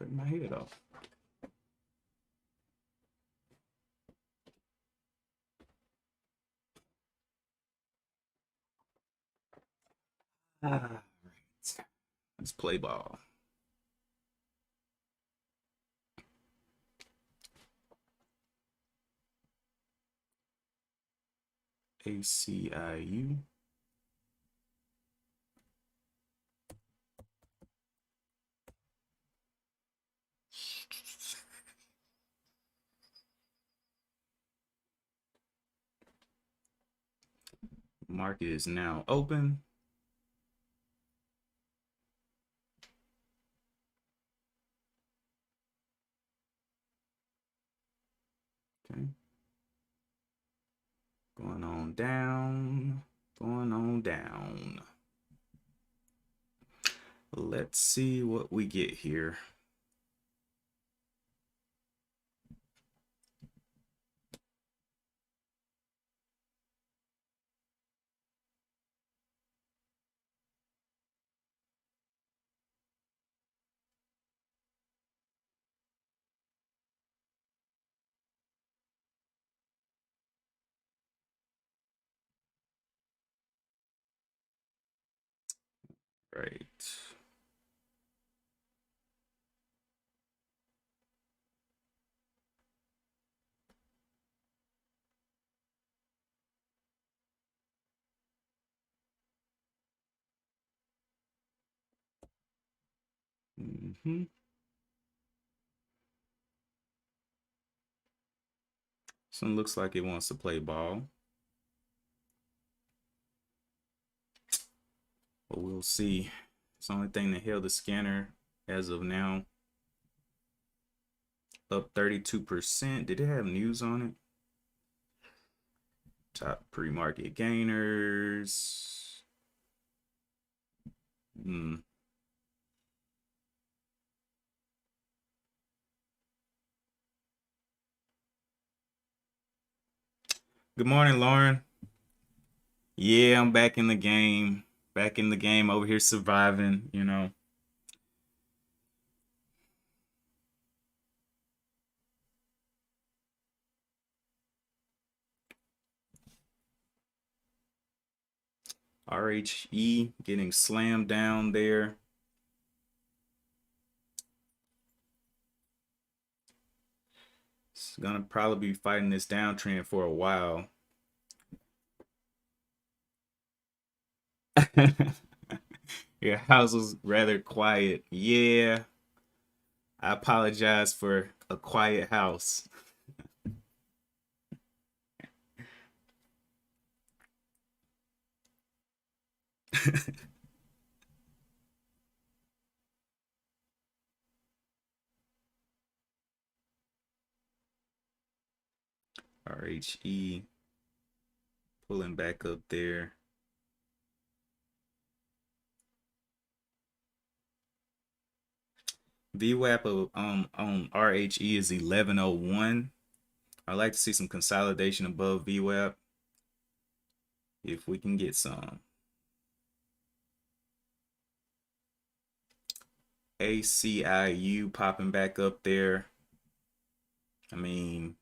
Cutting my head off. All right. Let's play ball. ACIU. Market is now open. Okay. Going on down. Going on down. Let's see what we get here. Right. Mm-hmm. So it looks like it wants to play ball. But we'll see. It's the only thing that held the scanner as of now. Up 32%. Did it have news on it? Top pre-market gainers. Good morning, Lauren. Yeah, I'm back in the game. Back in the game over here surviving, you know. RHE getting slammed down there. It's gonna probably be fighting this downtrend for a while. Your house was rather quiet. Yeah, I apologize for a quiet house. RHE pulling back up there. VWAP of on RHE is 1101. I'd like to see some consolidation above VWAP if we can get some. ACIU popping back up there. I mean,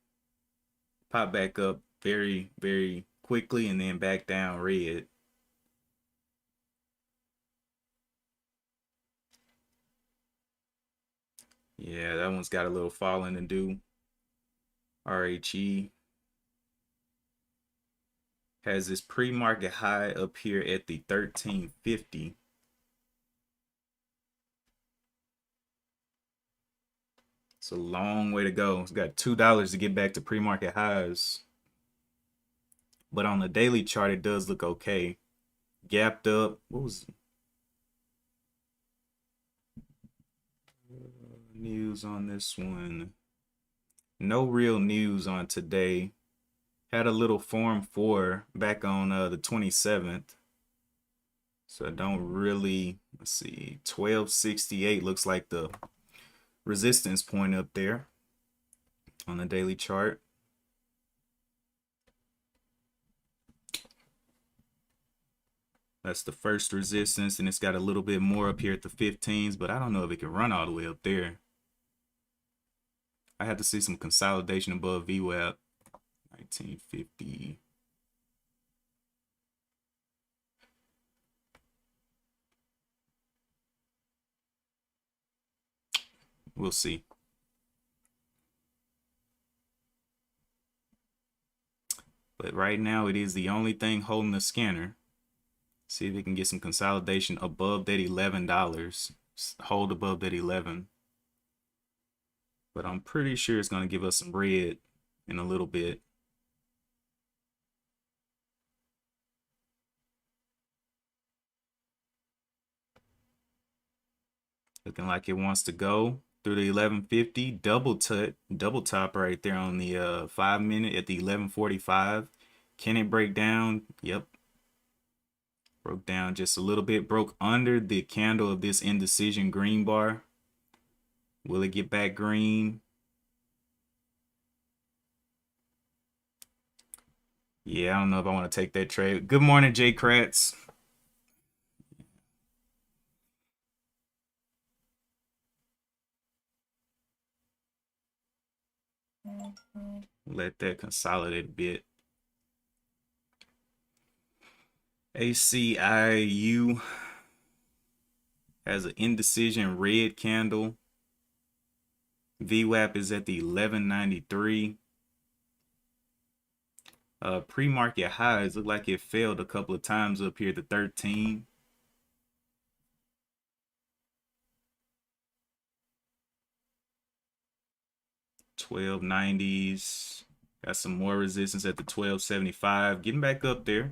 pop back up very, very quickly and then back down red. Yeah, that one's got a little falling to do. RHE has this pre-market high up here at the 1350. It's a long way to go. It's got $2 to get back to pre-market highs. But on the daily chart, it does look okay. Gapped up. What was news on this one? No real news on today. Had a little form 4 back on the 27th. So I don't really, let's see, 1268 looks like the resistance point up there on the daily chart. That's the first resistance, and it's got a little bit more up here at the 15s, but I don't know if it can run all the way up there. I had to see some consolidation above VWAP. 1950. We'll see. But right now, it is the only thing holding the scanner. See if we can get some consolidation above that $11. Hold above that 11. But I'm pretty sure it's going to give us some red in a little bit. Looking like it wants to go through the 1150. Double top right there on the 5 minute at the 1145. Can it break down? Yep. Broke down just a little bit. Broke under the candle of this indecision green bar. Will it get back green? Yeah, I don't know if I want to take that trade. Good morning, Jay Kratz. Let that consolidate a bit. ACIU has an indecision red candle. VWAP is at the 1193. Pre-market highs look like it failed a couple of times up here to 13. $12.90s. Got some more resistance at the 12.75. Getting back up there.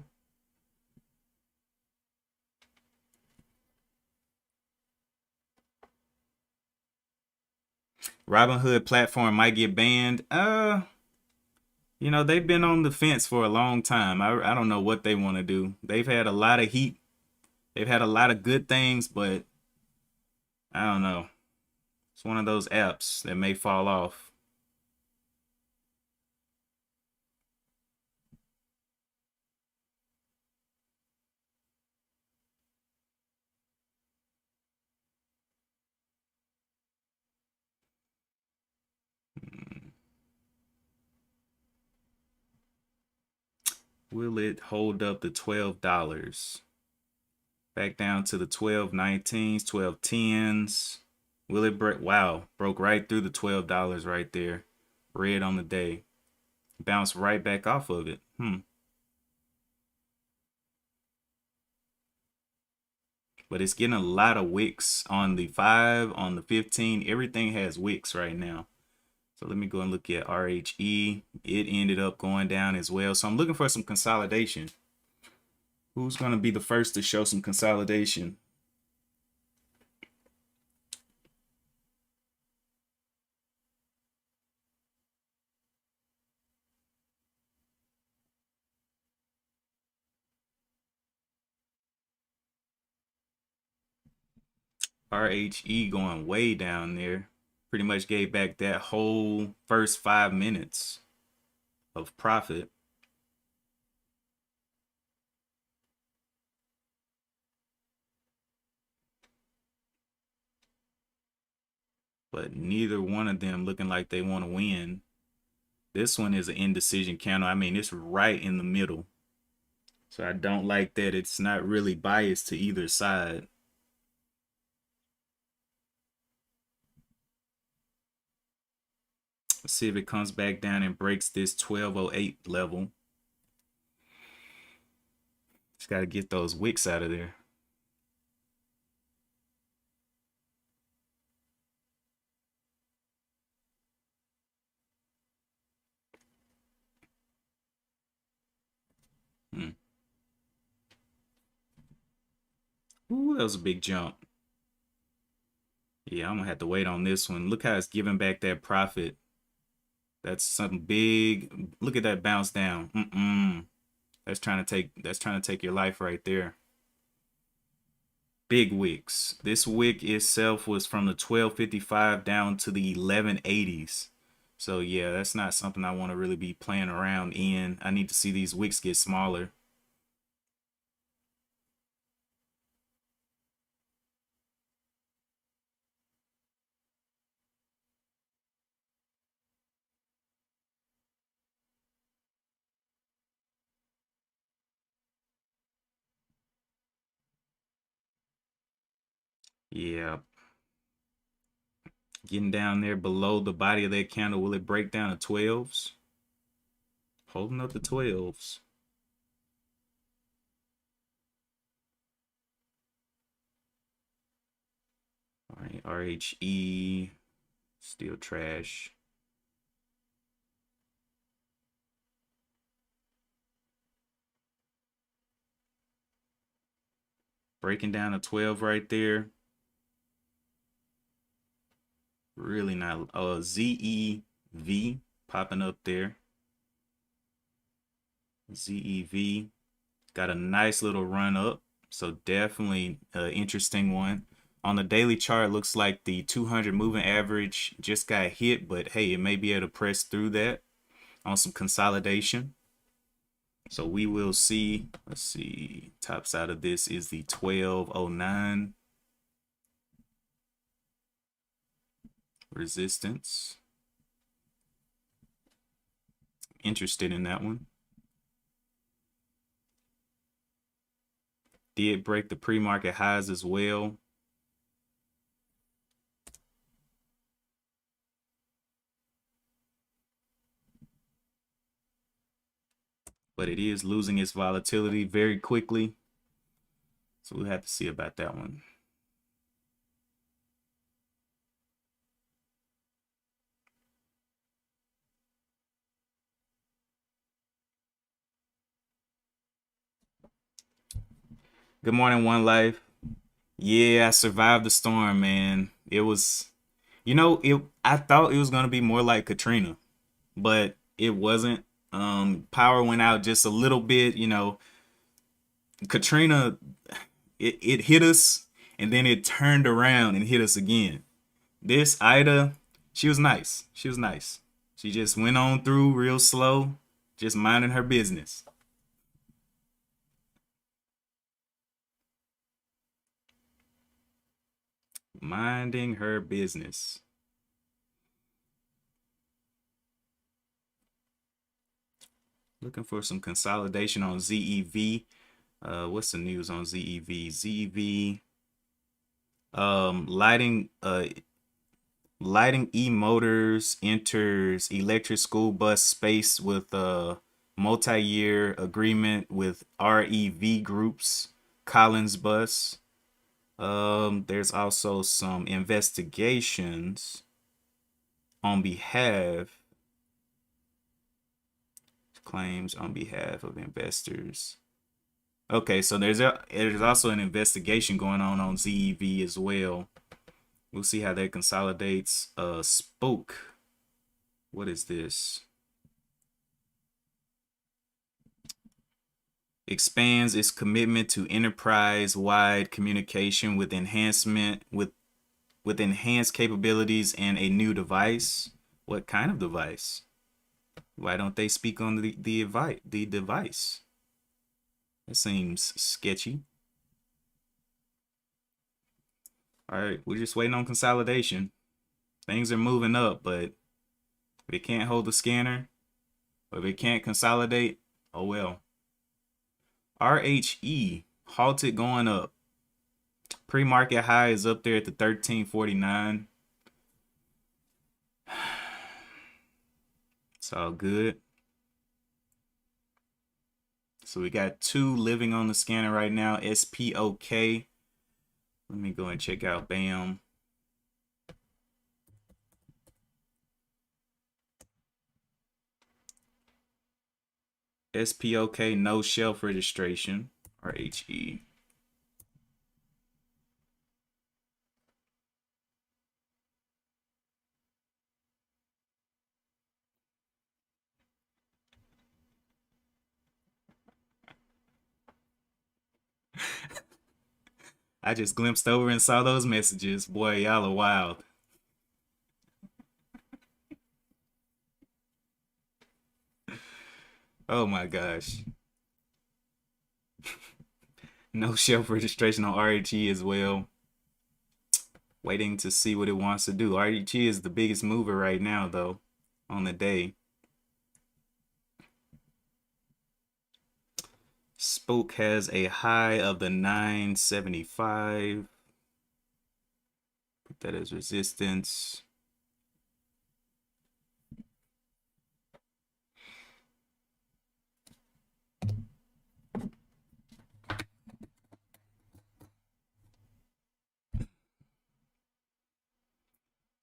Robinhood platform might get banned. You know, they've been on the fence for a long time. I don't know what they want to do. They've had a lot of heat. They've had a lot of good things, but I don't know. It's one of those apps that may fall off. Will it hold up to $12? Back down to the 12.19s, 12.10s. Will it break? Wow, broke right through the $12 right there. Red on the day. Bounced right back off of it. But it's getting a lot of wicks on the 5, on the 15. Everything has wicks right now. So let me go and look at RHE. It ended up going down as well. So I'm looking for some consolidation. Who's going to be the first to show some consolidation? RHE going way down there. Pretty much gave back that whole first 5 minutes of profit. But neither one of them looking like they want to win. This one is an indecision candle. I mean, it's right in the middle. So I don't like that it's not really biased to either side. Let's see if it comes back down and breaks this 1208 level. Just got to get those wicks out of there. Ooh, that was a big jump. Yeah, I'm gonna have to wait on this one. Look how it's giving back that profit. That's something big. Look at that bounce down. That's trying to take your life right there. Big wicks. This wick itself was from the 1255 down to the 1180s. So yeah, that's not something I want to really be playing around in. I need to see these wicks get smaller. Yeah. Getting down there below the body of that candle. Will it break down to 12s? Holding up the 12s. All right, RHE, still trash. Breaking down a 12 right there. Really not. ZEV popping up there. ZEV got a nice little run up. So definitely an interesting one. On the daily chart, looks like the 200 moving average just got hit, but hey, it may be able to press through that on some consolidation. So we will see. Let's see. Top side of this is the 1209 resistance. Interested in that one. Did break the pre-market highs as well. But it is losing its volatility very quickly. So we'll have to see about that one. Good morning, One Life. Yeah, I survived the storm, man. It was, I thought it was gonna be more like Katrina, but it wasn't. Power went out just a little bit. Katrina, it hit us, and then it turned around and hit us again. This Ida, she was nice. She was nice. She just went on through real slow, just minding her business. Minding her business. Looking for some consolidation on ZEV. What's the news on ZEV? ZEV, lighting e-motors enters electric school bus space with a multi-year agreement with REV Group's Collins Bus. There's also some investigations on behalf claims on behalf of investors. Okay, so there's also an investigation going on ZEV as well. We'll see how that consolidates. Spoke. What is this? Expands its commitment to enterprise-wide communication with enhanced capabilities and a new device. What kind of device? Why don't they speak on the device? It seems sketchy. All right, we're just waiting on consolidation. Things are moving up, but if it can't hold the scanner, or if it can't consolidate, oh well. RHE halted going up. Pre-market high is up there at the 1349. It's all good. So we got two living on the scanner right now. SPOK. Let me go and check out BAM. SPOK, no shelf registration. RHE. I just glimpsed over and saw those messages. Boy, y'all are wild. Oh my gosh. No shelf registration on RHE as well. Waiting to see what it wants to do. RHE is the biggest mover right now, though, on the day. Spoke has a high of the 975. Put that as resistance.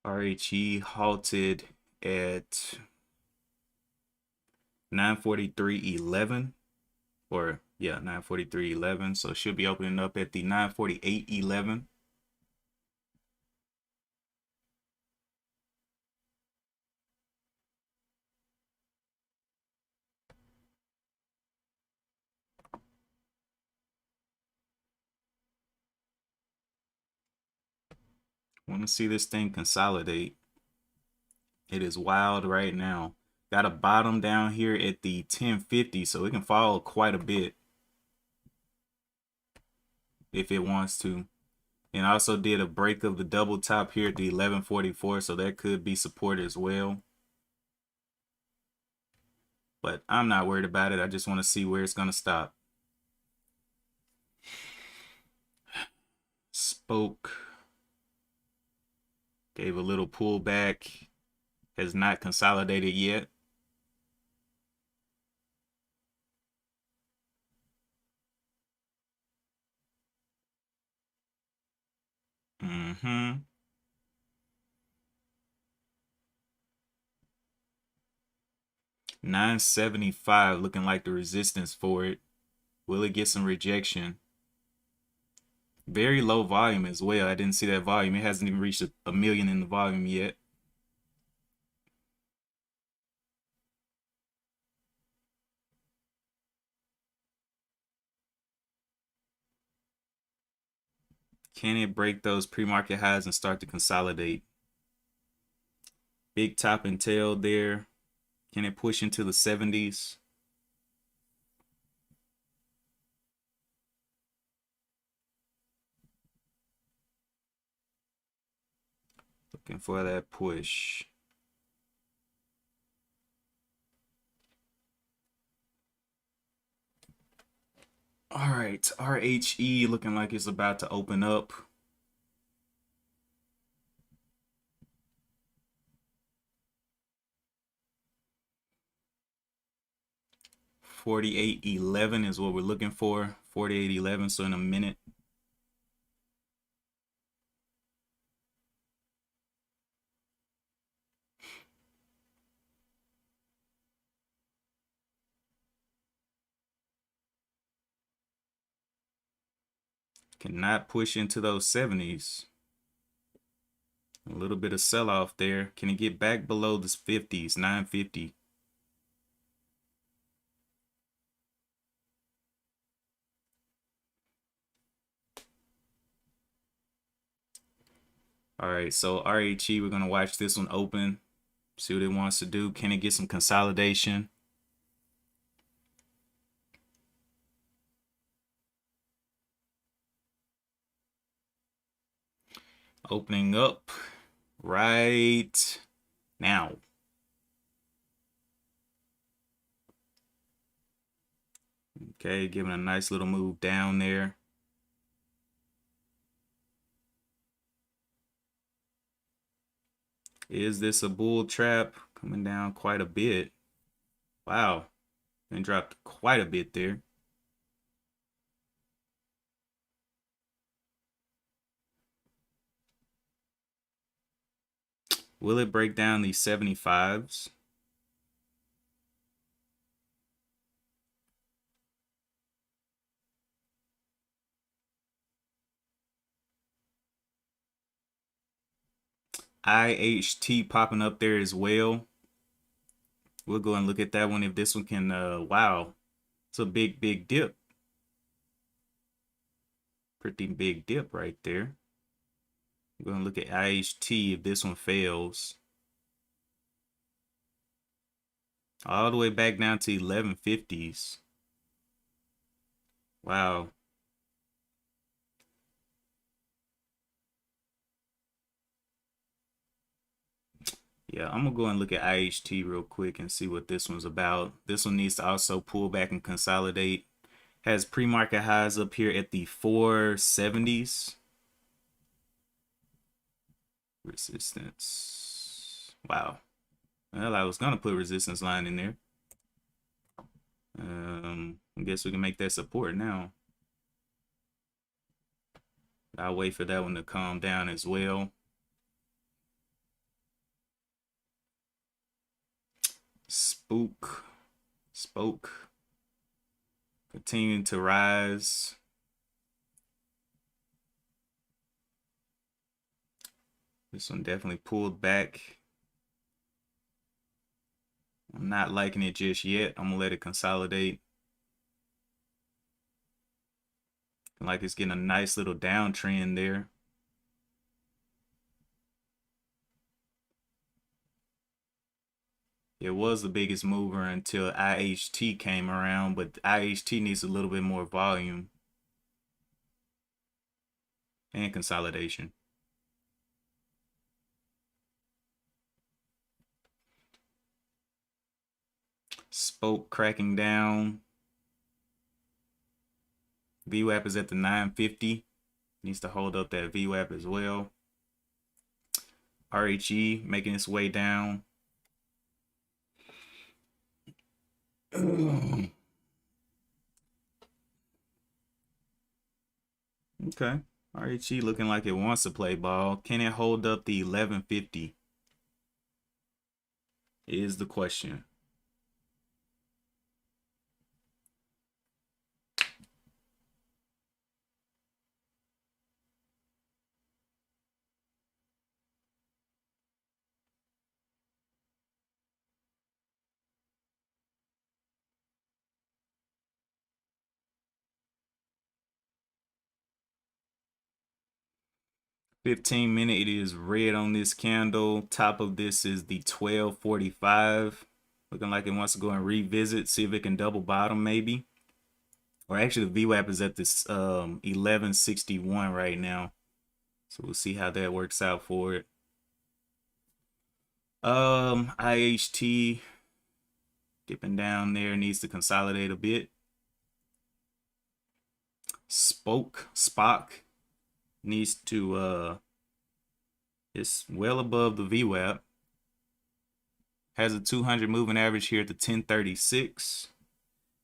RHE halted at 943.11, or yeah, 943.11. So it should be opening up at the 948.11. Want to see this thing consolidate. It is wild right now. Got a bottom down here at the 1050, so it can fall quite a bit if it wants to. And also did a break of the double top here at the 1144, so that could be support as well. But I'm not worried about it. I just want to see where it's going to stop. Spoke. Gave a little pullback. Has not consolidated yet. Mm-hmm. 975 looking like the resistance for it. Will it get some rejection? Very low volume as well. I didn't see that volume. It hasn't even reached a million in the volume yet. Can it break those pre-market highs and start to consolidate? Big top and tail there. Can it push into the 70s? Looking for that push. All right, RHE looking like it's about to open up. $48.11 is what we're looking for. $48.11, so in a minute. Cannot push into those 70s. A little bit of sell-off there. Can it get back below the 50s, 950? All right, so RHE, we're going to watch this one open, see what it wants to do. Can it get some consolidation? Opening up right now. Okay, giving a nice little move down there. Is this a bull trap? Coming down quite a bit. Wow, and dropped quite a bit there. Will it break down these 75s? IHT popping up there as well. We'll go and look at that one if this one can, wow, it's a big dip. Pretty big dip right there. We're going to look at IHT if this one fails. All the way back down to 1150s. Wow. Yeah, I'm gonna go and look at IHT real quick and see what this one's about. This one needs to also pull back and consolidate. Has pre-market highs up here at the 470s. Resistance. Wow. Well, I was gonna put resistance line in there. I guess we can make that support now. I'll wait for that one to calm down as well. Spoke. Continuing to rise. This one definitely pulled back. I'm not liking it just yet. I'm gonna let it consolidate. Like it's getting a nice little downtrend there. It was the biggest mover until IHT came around, but IHT needs a little bit more volume and consolidation. Spoke cracking down. VWAP is at the 950. Needs to hold up that VWAP as well. RHE making its way down. Okay. RHE looking like it wants to play ball. Can it hold up the 1150? Is the question. $15-minute, it is red on this candle. Top of this is the 1245. Looking like it wants to go and revisit, see if it can double bottom maybe. Or actually the VWAP is at this 1161 right now. So we'll see how that works out for it. IHT dipping down there, needs to consolidate a bit. Spock needs to it's well above the VWAP. Has a 200 moving average here at the 1036.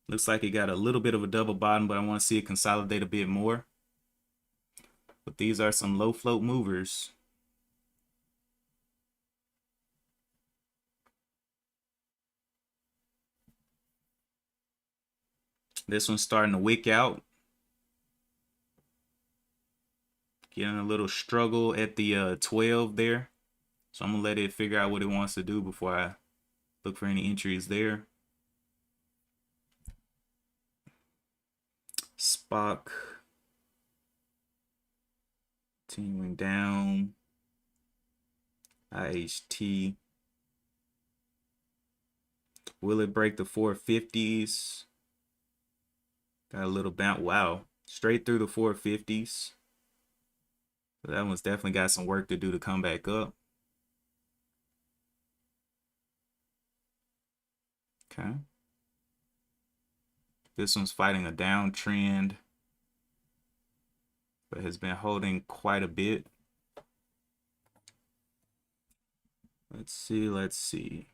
Looks like it got a little bit of a double bottom, but I want to see it consolidate a bit more. But these are some low float movers. This one's starting to wick out. Getting a little struggle at the 12 there. So I'm going to let it figure out what it wants to do before I look for any entries there. Spock. Continuing down. IHT. Will it break the 450s? Got a little bounce. Wow. Straight through the 450s. So that one's definitely got some work to do to come back up. Okay. This one's fighting a downtrend, but has been holding quite a bit. Let's see.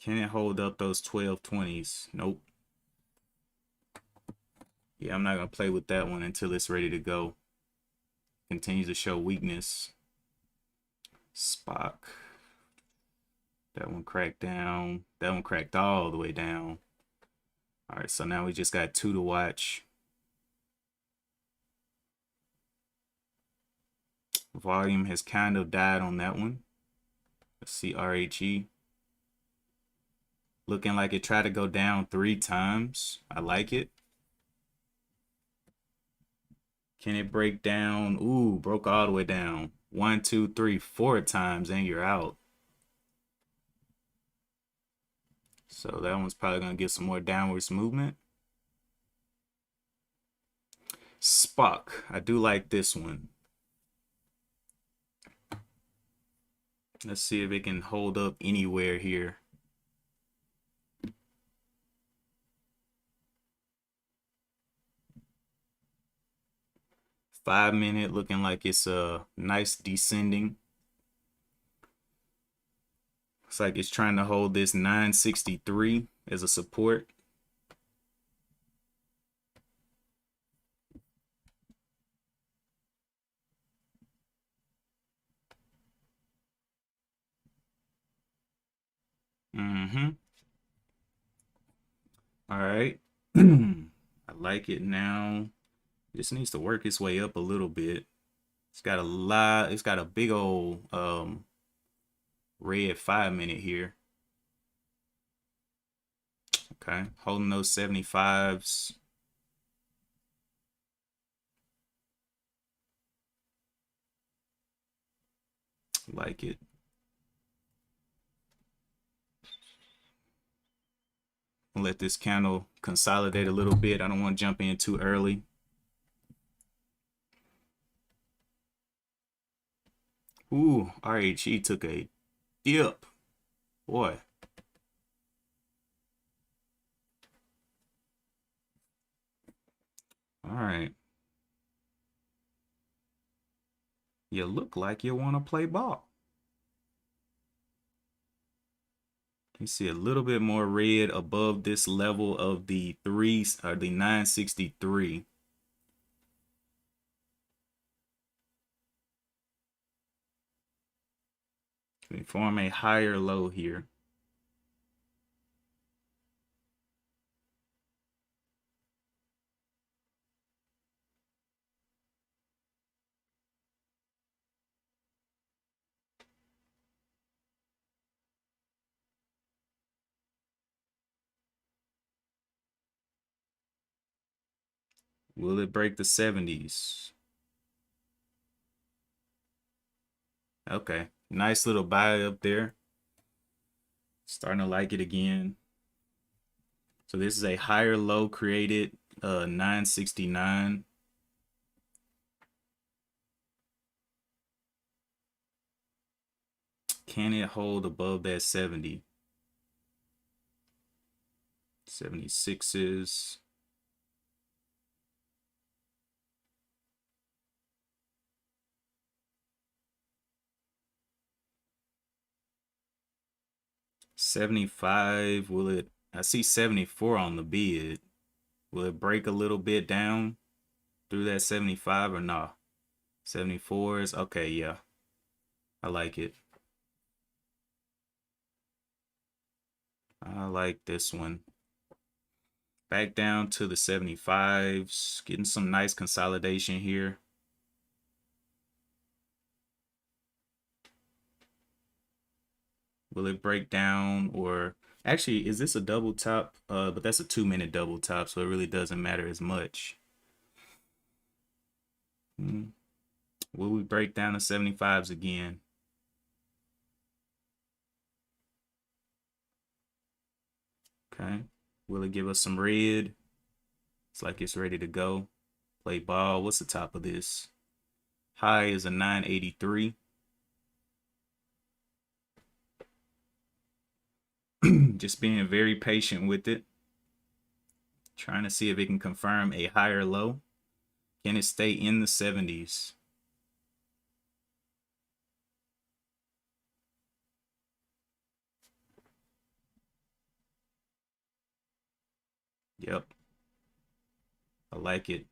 Can it hold up those 1220s? Nope. Yeah, I'm not going to play with that one until it's ready to go. Continues to show weakness. Spock. That one cracked down. That one cracked all the way down. All right, so now we just got 2 to watch. Volume has kind of died on that one. Let's see RHE. Looking like it tried to go down 3 times. I like it. Can it break down? Ooh, broke all the way down. 1, 2, 3, 4 times and you're out. So that one's probably going to get some more downwards movement. Spock. I do like this one. Let's see if it can hold up anywhere here. 5 minute looking like it's a nice descending. Looks like it's trying to hold this 963 as a support. All right. I like it now. Just needs to work its way up a little bit. It's got a big old red 5 minute here. Okay, holding those 75s. Like it. I'll let this candle consolidate a little bit. I don't want to jump in too early. Ooh, RHE took a dip. Boy. All right. You look like you want to play ball. You see a little bit more red above this level of the 963. We form a higher low here. Will it break the 70s? Okay, nice little buy up there. Starting to like it again. So this is a higher low created 969. Can it hold above that 70? 76s. $75. Will it? I see 74 on the bid. Will it break a little bit down through that 75 or nah? 74s. Okay, yeah. I like it. I like this one. Back down to the 75s. Getting some nice consolidation here. Will it break down or actually is this a double top? But that's a 2 minute double top, so it really doesn't matter as much. Will we break down the 75s again? Okay. Will it give us some red? It's like it's ready to go. Play ball. What's the top of this? High is a 983. Just being very patient with it. Trying to see if it can confirm a higher low. Can it stay in the 70s? Yep. I like it.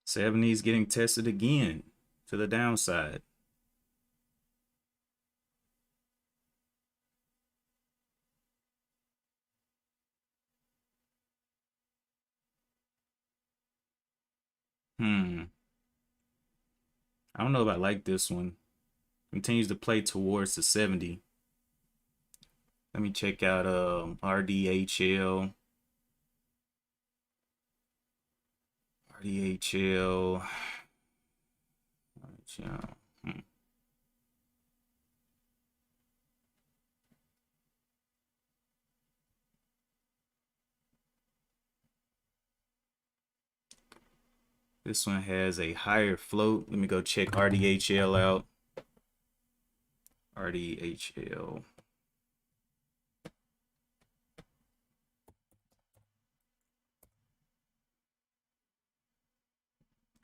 '70s getting tested again to the downside. I don't know if I like this one. Continues to play towards the 70. Let me check out RDHL. RDHL. This one has a higher float. Let me go check RDHL out. RDHL.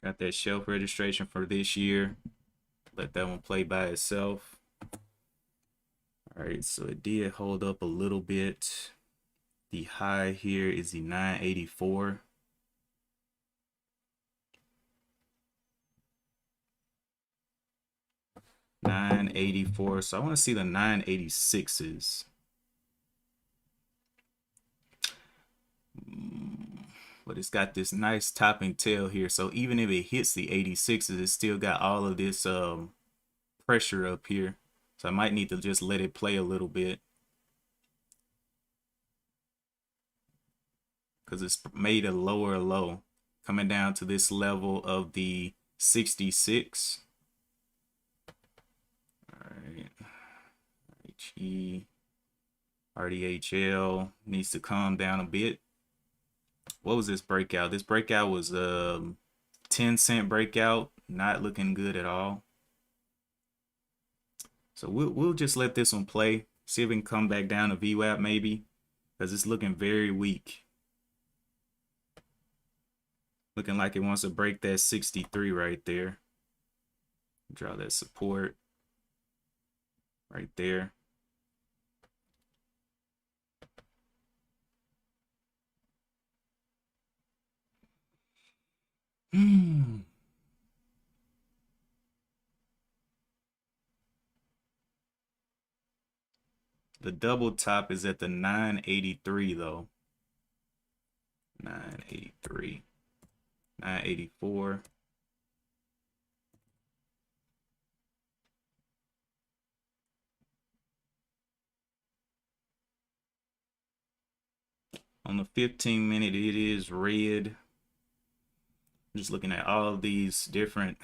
Got that shelf registration for this year. Let that one play by itself. All right, so it did hold up a little bit. The high here is the 984. $984. So I want to see the 986s. But it's got this nice topping tail here. So even if it hits the 86s, it's still got all of this pressure up here. So I might need to just let it play a little bit, because it's made a lower low coming down to this level of the 66. All right. HE. RDHL needs to calm down a bit. What was this breakout? This breakout was 10-cent breakout, not looking good at all. So we'll just let this one play, see if we can come back down to VWAP maybe, because it's looking very weak. Looking like it wants to break that 63 right there. Draw that support right there. The double top is at the 983 though. 983. 984. On the 15-minute, it is red. I'm just looking at all of these different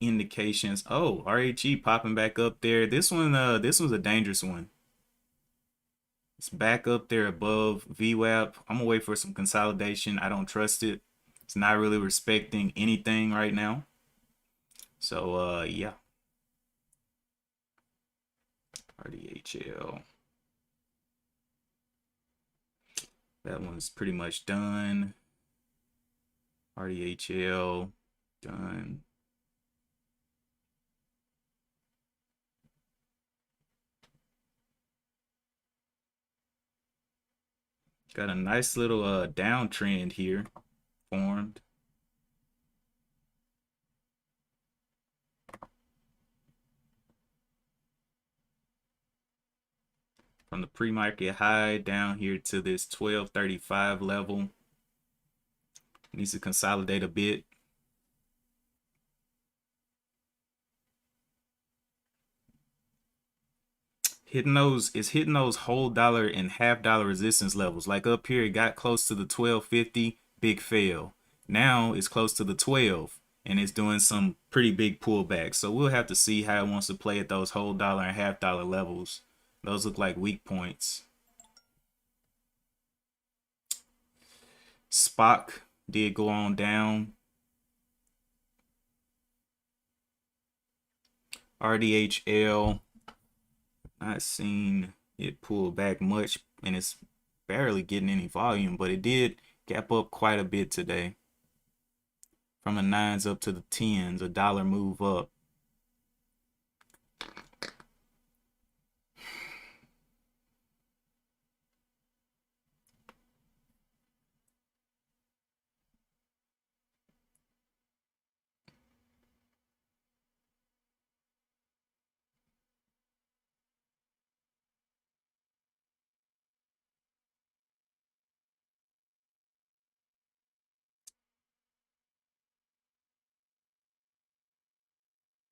indications. Oh, RHE popping back up there. This one's a dangerous one. It's back up there above VWAP. I'm gonna wait for some consolidation. I don't trust it. It's not really respecting anything right now. So yeah. RDHL. That one's pretty much done. RDHL done. Got a nice little downtrend here formed. From the pre-market high down here to this 1235 level. Needs to consolidate a bit. It's hitting those whole dollar and half dollar resistance levels. Like up here, it got close to the 1250, big fail. Now it's close to the 12, and it's doing some pretty big pullbacks. So we'll have to see how it wants to play at those whole dollar and half dollar levels. Those look like weak points. Spock did go on down. RDHL, not seen it pull back much, and it's barely getting any volume, but it did gap up quite a bit today. From the 9s up to the 10s, a dollar move up.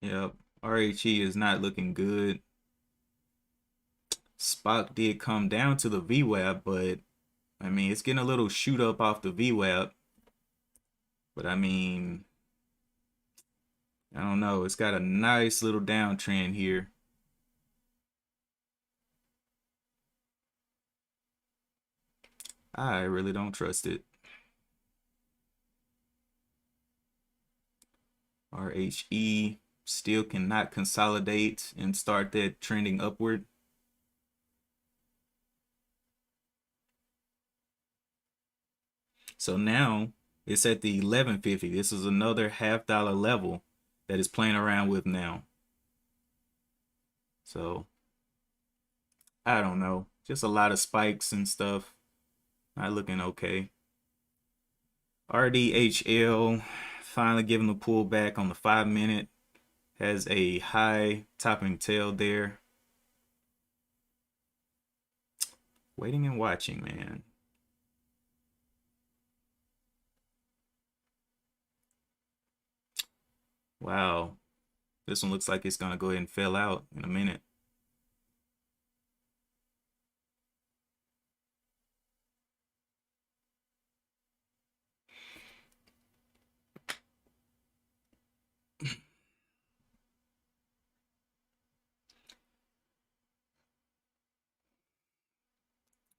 Yep, RHE is not looking good. Spock did come down to the VWAP, but I mean, it's getting a little shoot up off the VWAP. But I mean, I don't know. It's got a nice little downtrend here. I really don't trust it. RHE still cannot consolidate and start that trending upward. So now it's at the 1150. This is another $half level that is playing around with now. So I don't know. Just a lot of spikes and stuff. Not looking okay. RDHL finally giving the pullback on the 5-minute. Has a high topping tail there. Waiting and watching, man. Wow. This one looks like it's going to go ahead and fail out in a minute.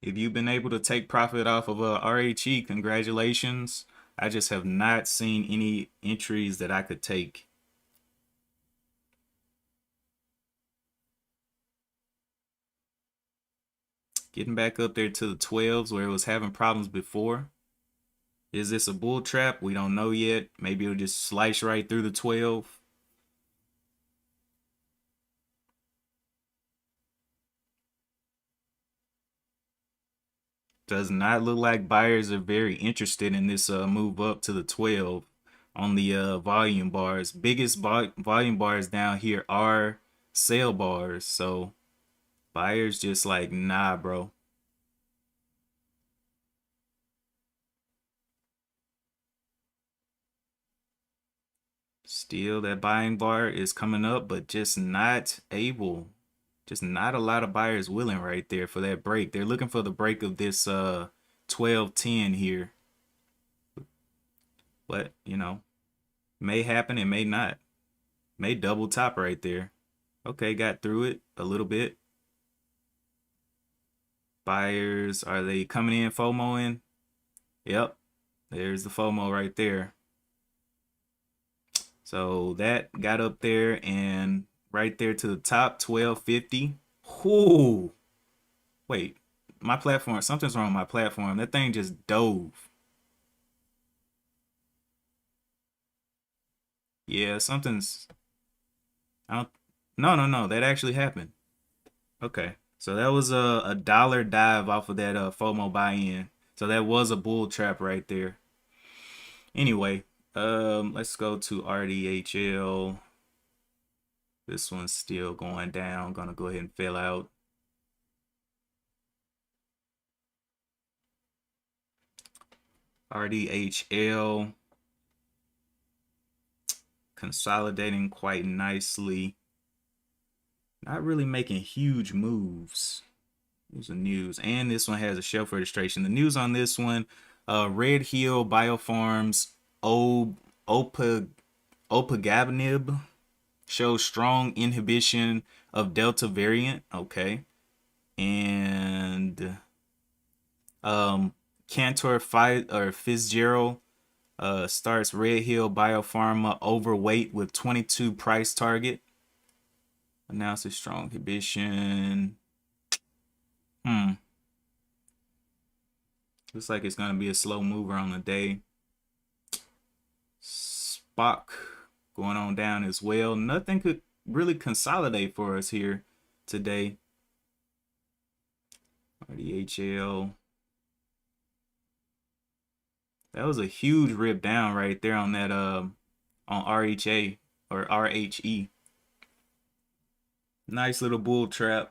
If you've been able to take profit off of RHE, congratulations. I just have not seen any entries that I could take. Getting back up there to the 12s where it was having problems before. Is this a bull trap? We don't know yet. Maybe it'll just slice right through the 12. Does not look like buyers are very interested in this move up to the 12 on the volume bars. Biggest volume bars down here are sell bars. So buyers just like, nah, bro. Still, that buying bar is coming up, but just not able. Just not a lot of buyers willing right there for that break. They're looking for the break of this 1210 here. But, you know, may happen, it may not. May double top right there. Okay, got through it a little bit. Buyers, are they coming in FOMOing? Yep, there's the FOMO right there. So that got up there and right there to the top, 1250. Whoo! Wait, my platform, something's wrong with my platform. That thing just dove. Yeah, something's, I don't, no, that actually happened. Okay, so that was a dollar dive off of that FOMO buy-in. So that was a bull trap right there. Anyway, let's go to RDHL. This one's still going down. Gonna go ahead and fill out. RDHL consolidating quite nicely. Not really making huge moves. There's the news. And this one has a shelf registration. The news on this one, Red Hill Biofarms Opagabanib shows strong inhibition of Delta variant. Okay. And Cantor Fitzgerald starts Red Hill Biopharma overweight with 22 price target. Announces strong inhibition. Looks like it's gonna be a slow mover on the day. Spock going on down as well. Nothing could really consolidate for us here today. RDHL. That was a huge rip down right there on that on RHA or RHE. Nice little bull trap.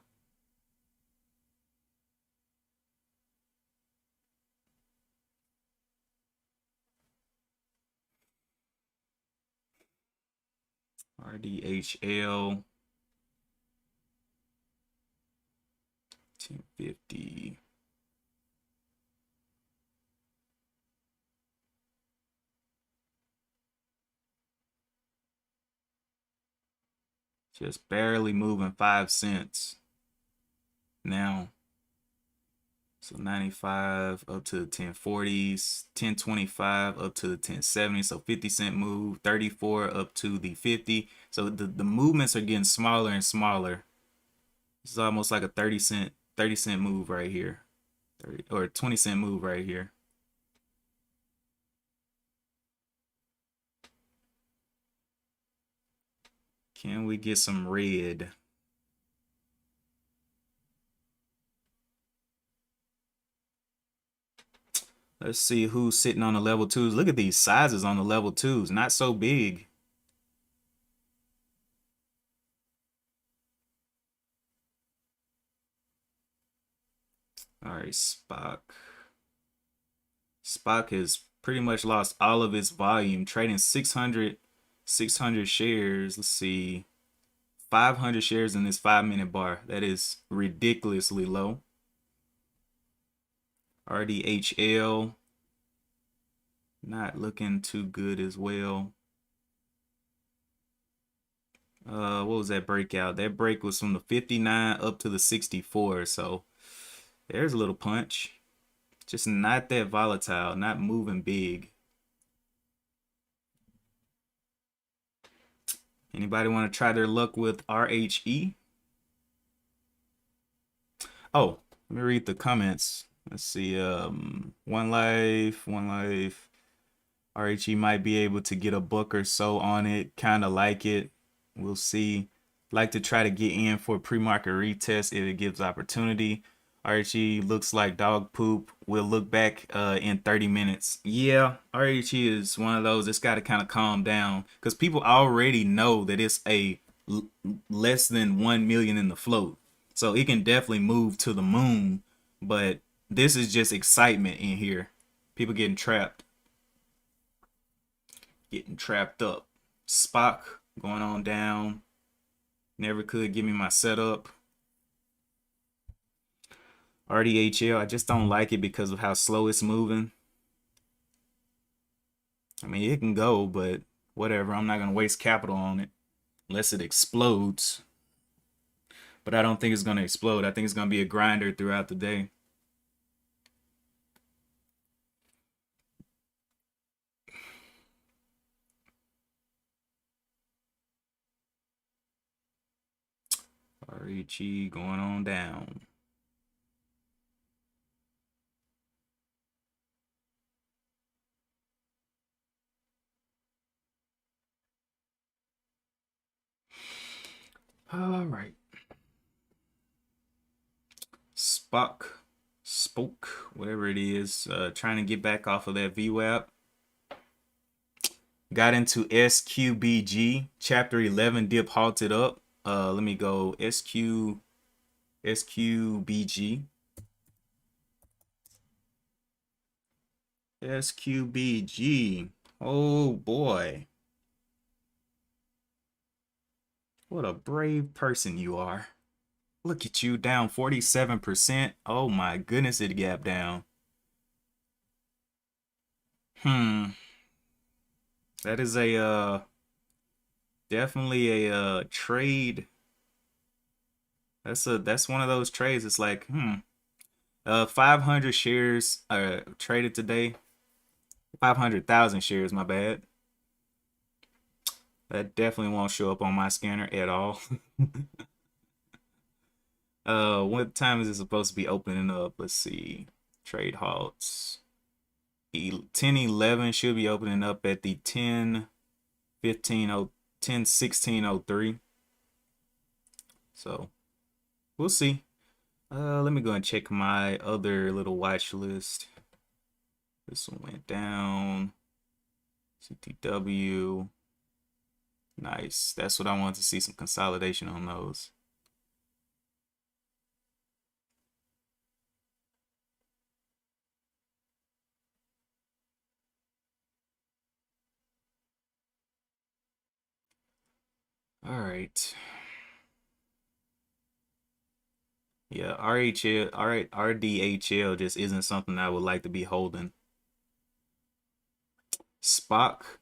RDHL 1050. Just barely moving 5 cents. Now, So 95 up to the 1040s, 1025 up to the 1070s. So 50 cent move, 34 up to the 50. So the movements are getting smaller and smaller. This is almost like a 30 cent move right here. 30, or 20 cent move right here. Can we get some red? Let's see who's sitting on the level twos. Look at these sizes on the level twos. Not so big. All right, Spock. Spock has pretty much lost all of its volume, trading 600 shares. Let's see. 500 shares in this 5-minute bar. That is ridiculously low. RDHL not looking too good as well. What was that breakout? That break was from the 59 up to the 64. So there's a little punch. Just not that volatile, not moving big. Anybody want to try their luck with RHE? Oh, let me read the comments. Let's see. One life. RHE might be able to get a buck or so on it. Kind of like it. We'll see. Like to try to get in for pre-market retest if it gives opportunity. RHE looks like dog poop. We'll look back in 30 minutes. Yeah, RHE is one of those that's got to kind of calm down because people already know that it's a less than 1 million in the float. So it can definitely move to the moon, but this is just excitement in here. People getting trapped. Getting trapped up. Spock going on down. Never could give me my setup. RDHL, I just don't like it because of how slow it's moving. I mean, it can go, but whatever. I'm not going to waste capital on it unless it explodes. But I don't think it's going to explode. I think it's going to be a grinder throughout the day. RHE going on down. All right. Spoke, whatever it is, trying to get back off of that VWAP. Got into SQBG, chapter 11 dip halted up. Let me go SQBG. SQBG. Oh boy. What a brave person you are. Look at you, down 47%. Oh my goodness, it gapped down. That is a definitely a trade. That's one of those trades. It's like, 500 shares traded today. 500,000 shares, my bad. That definitely won't show up on my scanner at all. What time is it supposed to be opening up? Let's see. Trade halts. 10:11 should be opening up at the 10:16:03. So we'll see. Let me go and check my other little watch list. This one went down. CTW. Nice. That's what I want to see, some consolidation on those. All right. Yeah, RHL, all right, RDHL just isn't something I would like to be holding. Spock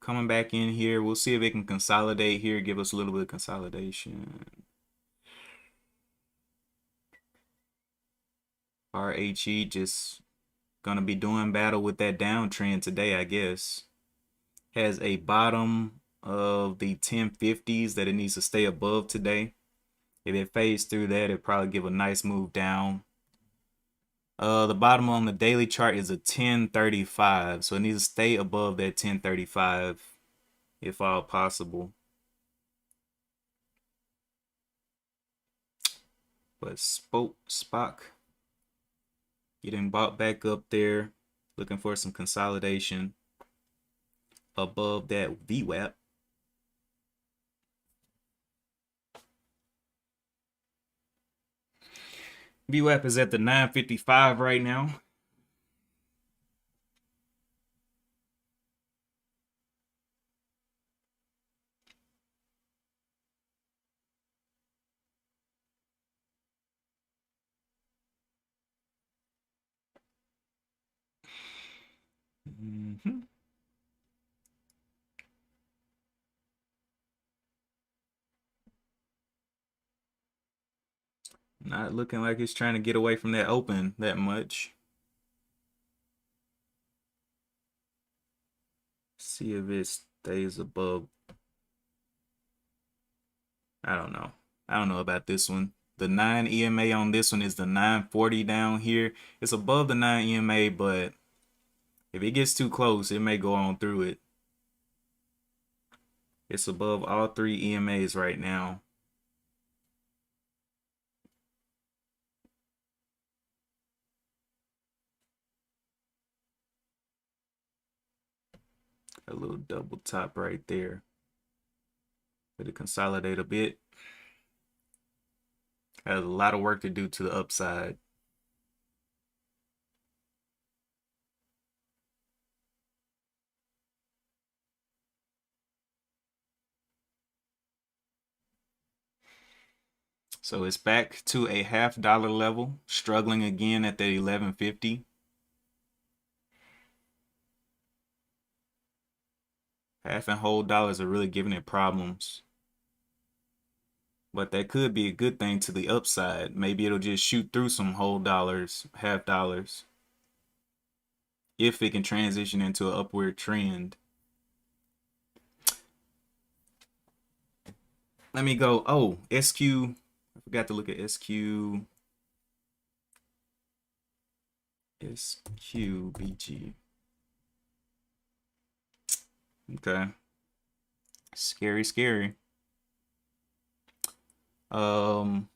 coming back in here. We'll see if it can consolidate here, give us a little bit of consolidation. RHE just gonna be doing battle with that downtrend today, I guess. Has a bottom of the 1050s that it needs to stay above today. If it fades through that, it'll probably give a nice move down. The bottom on the daily chart is a 1035, so it needs to stay above that 1035 if all possible. But Spock getting bought back up there, looking for some consolidation above that VWAP. VWAP is at the 955 right now. Not looking like it's trying to get away from that open that much. See if it stays above. I don't know. I don't know about this one. The 9 EMA on this one is the 940 down here. It's above the 9 EMA, but if it gets too close, it may go on through it. It's above all 3 EMAs right now. A little double top right there. Let it consolidate a bit. Has a lot of work to do to the upside. So it's back to a $half level, struggling again at that 1150. Half and whole dollars are really giving it problems. But that could be a good thing to the upside. Maybe it'll just shoot through some whole dollars, half dollars, if it can transition into an upward trend. Let me go. Oh, SQ. I forgot to look at SQ. SQBG. Okay. Scary, scary. Let's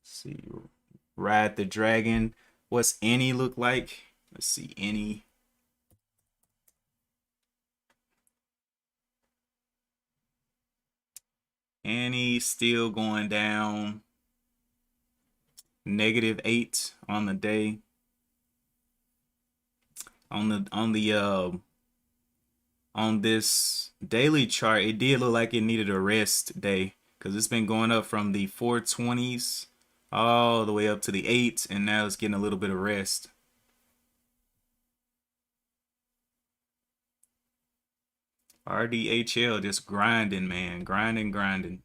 see. Ride the Dragon. What's any look like? Let's see, any. Annie still going down. -8 on the day. On this daily chart, it did look like it needed a rest day because it's been going up from the 420s all the way up to the 8s, and now it's getting a little bit of rest. RDHL just grinding, man. Grinding.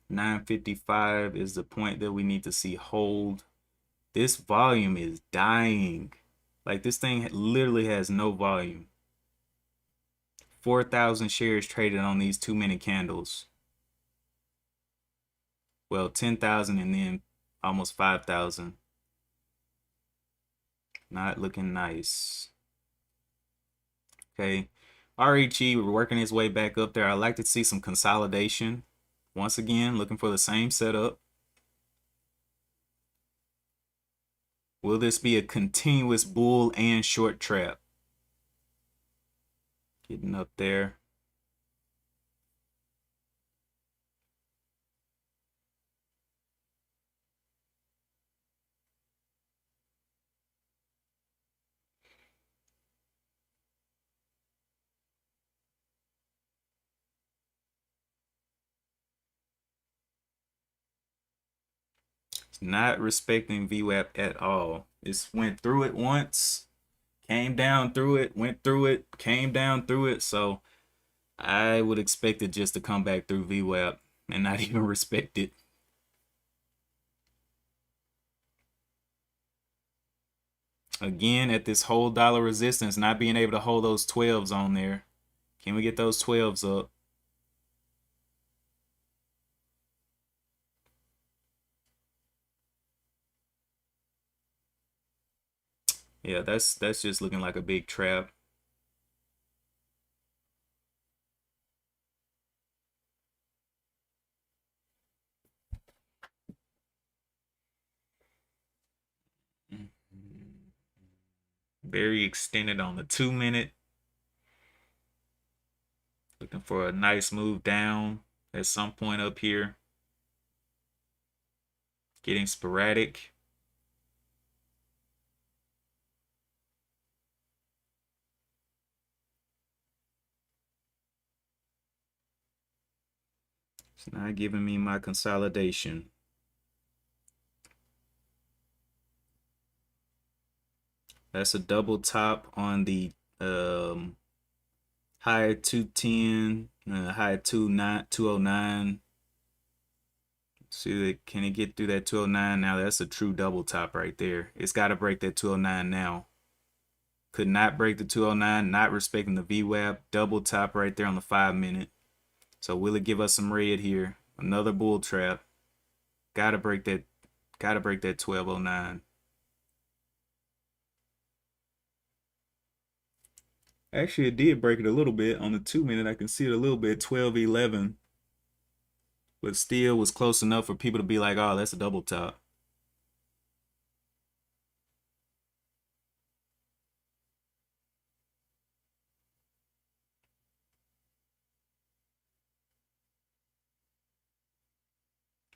$9.55 is the point that we need to see hold. This volume is dying. Like, this thing literally has no volume. 4,000 shares traded on these 2-minute candles. Well, 10,000 and then almost 5,000. Not looking nice. Okay. RHE, we're working its way back up there. I'd like to see some consolidation. Once again, looking for the same setup. Will this be a continuous bull and short trap? Getting up there. It's not respecting VWAP at all. It's went through it once, Came down through it, went through it, came down through it. So I would expect it just to come back through VWAP and not even respect it. Again, at this whole dollar resistance, not being able to hold those 12s on there. Can we get those 12s up? Yeah, that's just looking like a big trap. Very extended on the 2-minute. Looking for a nice move down at some point up here. Getting sporadic. It's not giving me my consolidation. That's a double top on the high 210, high 209. See, can it get through that 209 now? That's a true double top right there. It's got to break that 209 now. Could not break the 209, not respecting the VWAP. Double top right there on the 5-minute. So will it give us some red here? Another bull trap. Gotta break that 1209. Actually, it did break it a little bit on the 2-minute. I can see it a little bit, 1211. But still was close enough for people to be like, oh, that's a double top.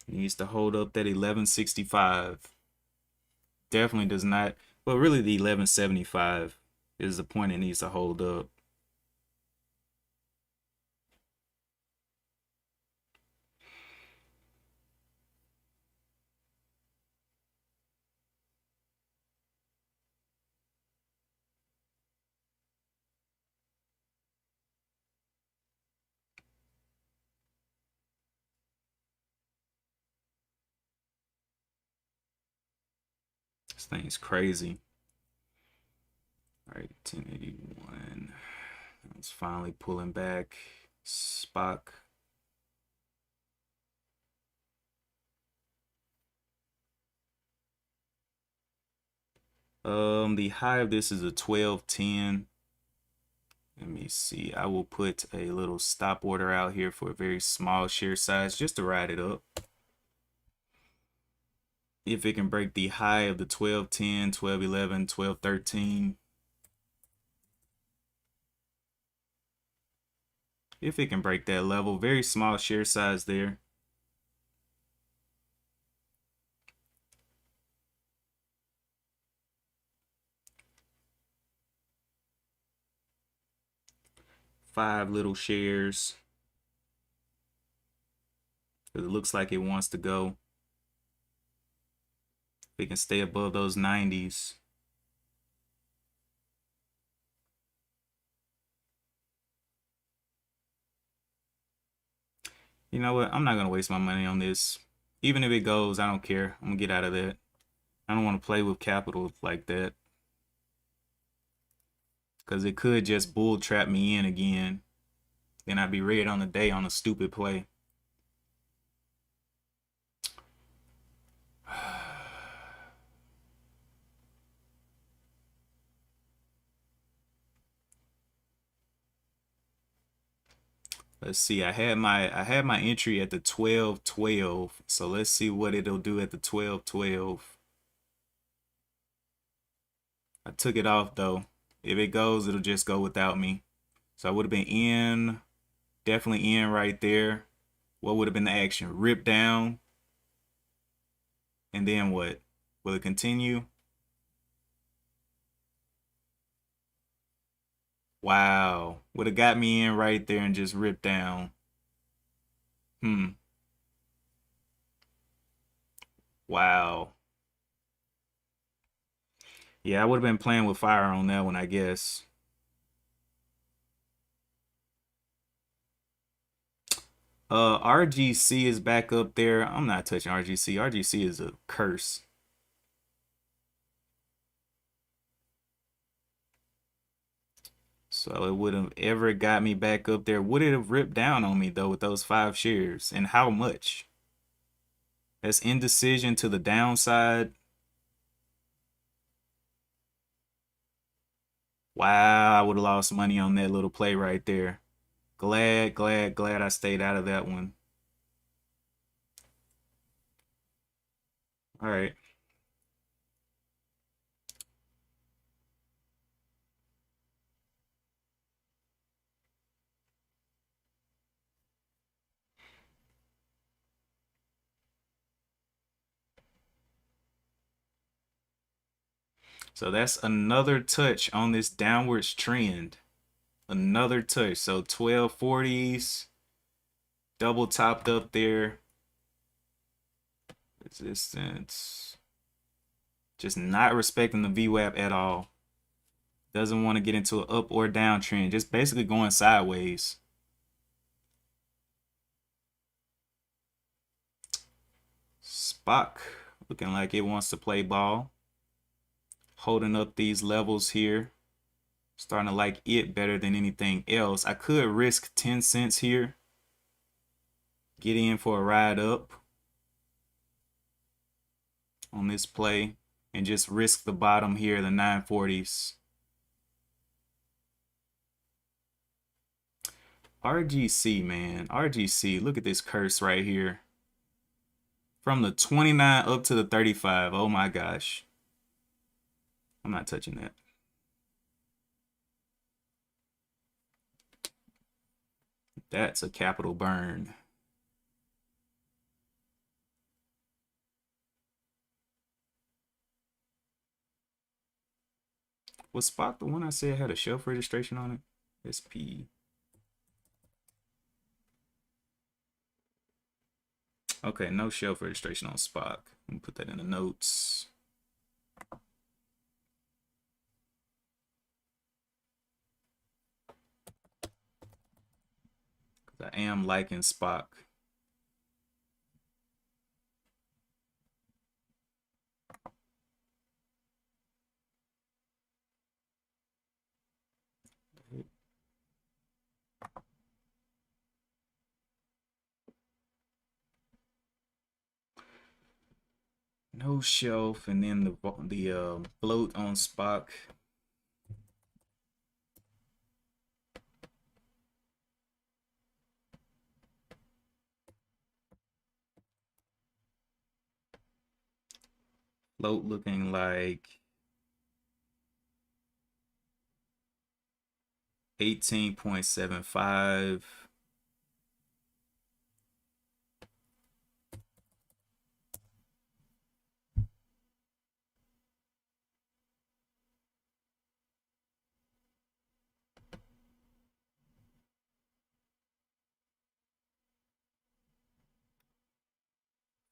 Needs to hold up that 1165. Definitely does not. Well, really the 1175 is the point it needs to hold up. This thing is crazy. All right, 1081. It's finally pulling back. Spock. The high of this is a 1210. Let me see. I will put a little stop order out here for a very small share size just to ride it up. If it can break the high of the 1210, 1211, 1213. If it can break that level, very small share size there. Five little shares. It looks like it wants to go. If it can stay above those 90s. You know what? I'm not going to waste my money on this. Even if it goes, I don't care. I'm going to get out of that. I don't want to play with capital like that. Because it could just bull trap me in again. Then I'd be red on the day on a stupid play. Let's see. I had my entry at the 1212. So let's see what it'll do at the 1212. I took it off though. If it goes, it'll just go without me. So I would have been in, definitely in right there. What would have been the action? Rip down. And then what? Will it continue? Wow. Would have got me in right there and just ripped down. Wow. Yeah, I would have been playing with fire on that one, I guess. RGC is back up there. I'm not touching RGC. RGC is a curse. So it wouldn't have ever got me back up there. Would it have ripped down on me though with those 5 shares? And how much? That's indecision to the downside. Wow, I would have lost money on that little play right there. Glad I stayed out of that one. All right. So that's another touch on this downwards trend. Another touch. So 1240s, double topped up there. Resistance. Just not respecting the VWAP at all. Doesn't want to get into an up or down trend. Just basically going sideways. Spock looking like it wants to play ball. Holding up these levels here. Starting to like it better than anything else. I could risk 10 cents here. Get in for a ride up on this play. And just risk the bottom here, the 940s. RGC, man. RGC, look at this curse right here. From the 29 up to the 35. Oh my gosh. I'm not touching that. That's a capital burn. Was Spock the one I said had a shelf registration on it? SP. Okay, no shelf registration on Spock. Let me put that in the notes. I am liking Spock. No shelf, and then the float on Spock. Float looking like 18.75.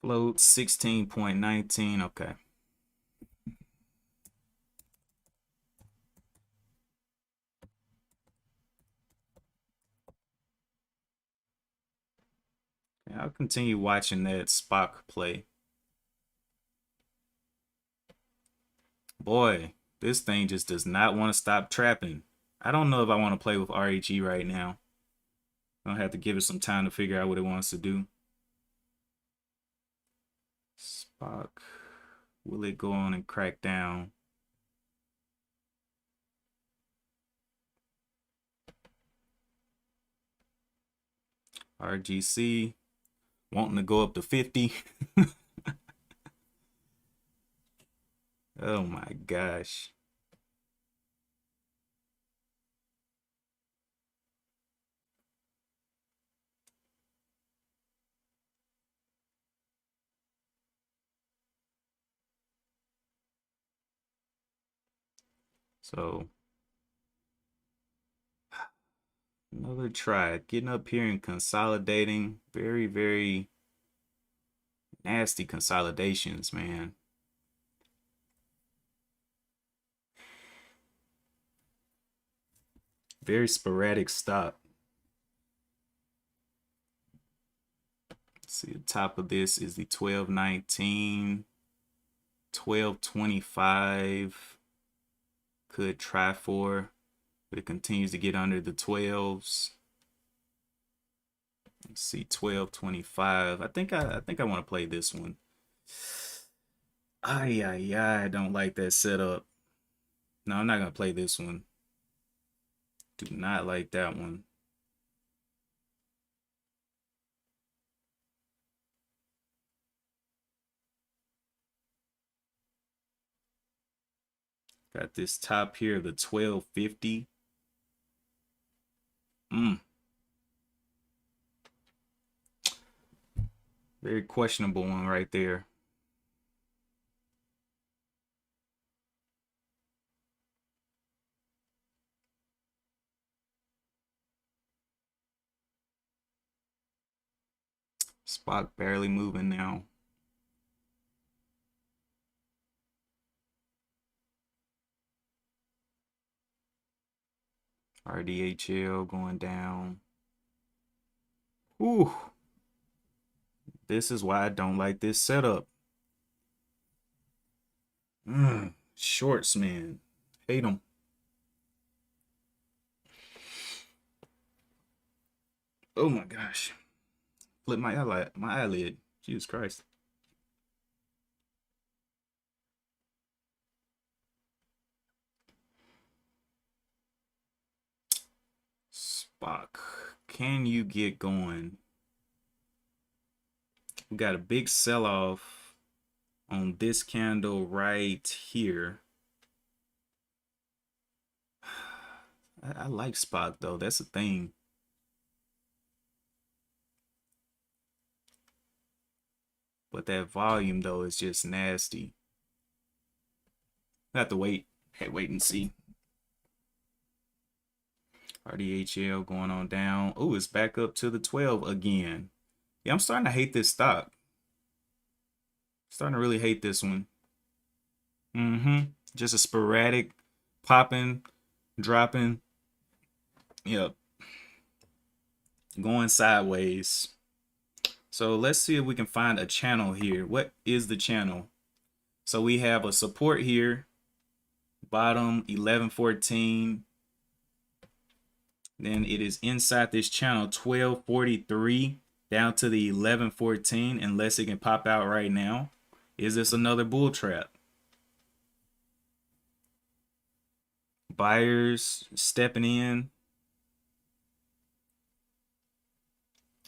Float 16.19. Okay. I'll continue watching that Spock play. Boy, this thing just does not want to stop trapping. I don't know if I want to play with RHE right now. I'm gonna have to give it some time to figure out what it wants to do. Spock, will it go on and crack down? RGC wanting to go up to 50. Oh my gosh. So another try, getting up here and consolidating. Very, very nasty consolidations, man. Very sporadic stop. See, the top of this is the 1219, 1225. Could try for, but it continues to get under the 12s. Let's see, 1225. I think I want to play this one. I don't like that setup. No, I'm not gonna play this one. Do not like that one. Got this top here of the 1250. Very questionable one right there. Spot barely moving now. RDHL going down. Ooh. This is why I don't like this setup. Shorts, man. Hate them. Oh my gosh. Flip my eyelid. Jesus Christ. Spock. Can you get going? We got a big sell-off on this candle right here. I like Spock though. That's the thing. But that volume though is just nasty. I have to wait. Hey, wait and see. RDHL going on down. Oh, it's back up to the 12 again. Yeah, I'm starting to hate this stock. Starting to really hate this one. Just a sporadic popping, dropping. Yep. Going sideways. So let's see if we can find a channel here. What is the channel? So we have a support here. Bottom 1114. Then it is inside this channel 1243 down to the 1114 unless it can pop out right now. Is this another bull trap? Buyers stepping in.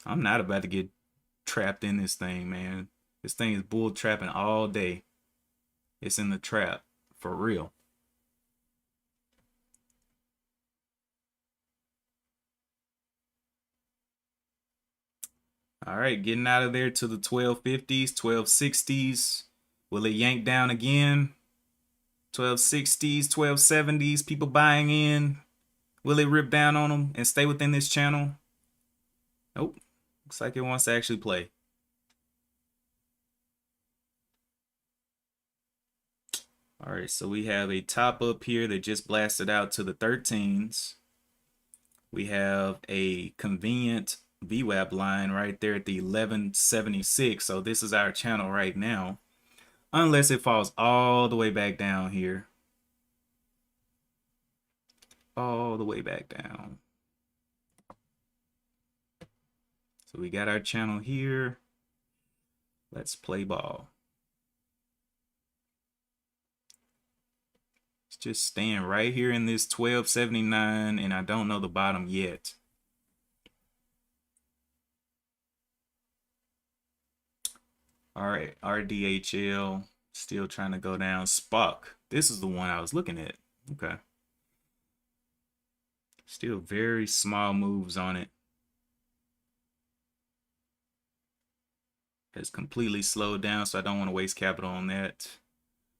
I'm not about to get trapped in this thing, man. This thing is bull trapping all day. It's in the trap for real. All right, getting out of there to the 1250s, 1260s. Will it yank down again? 1260s, 1270s, people buying in. Will it rip down on them and stay within this channel? Nope. Looks like it wants to actually play. All right, so we have a top up here that just blasted out to the 13s. We have a convenient VWAP line right there at the 1176. So this is our channel right now. Unless it falls all the way back down here. All the way back down. So we got our channel here. Let's play ball. It's just staying right here in this 1279, and I don't know the bottom yet. All right, RDHL still trying to go down. Spock. This is the one I was looking at. Okay. Still very small moves on it. Has completely slowed down, so I don't want to waste capital on that.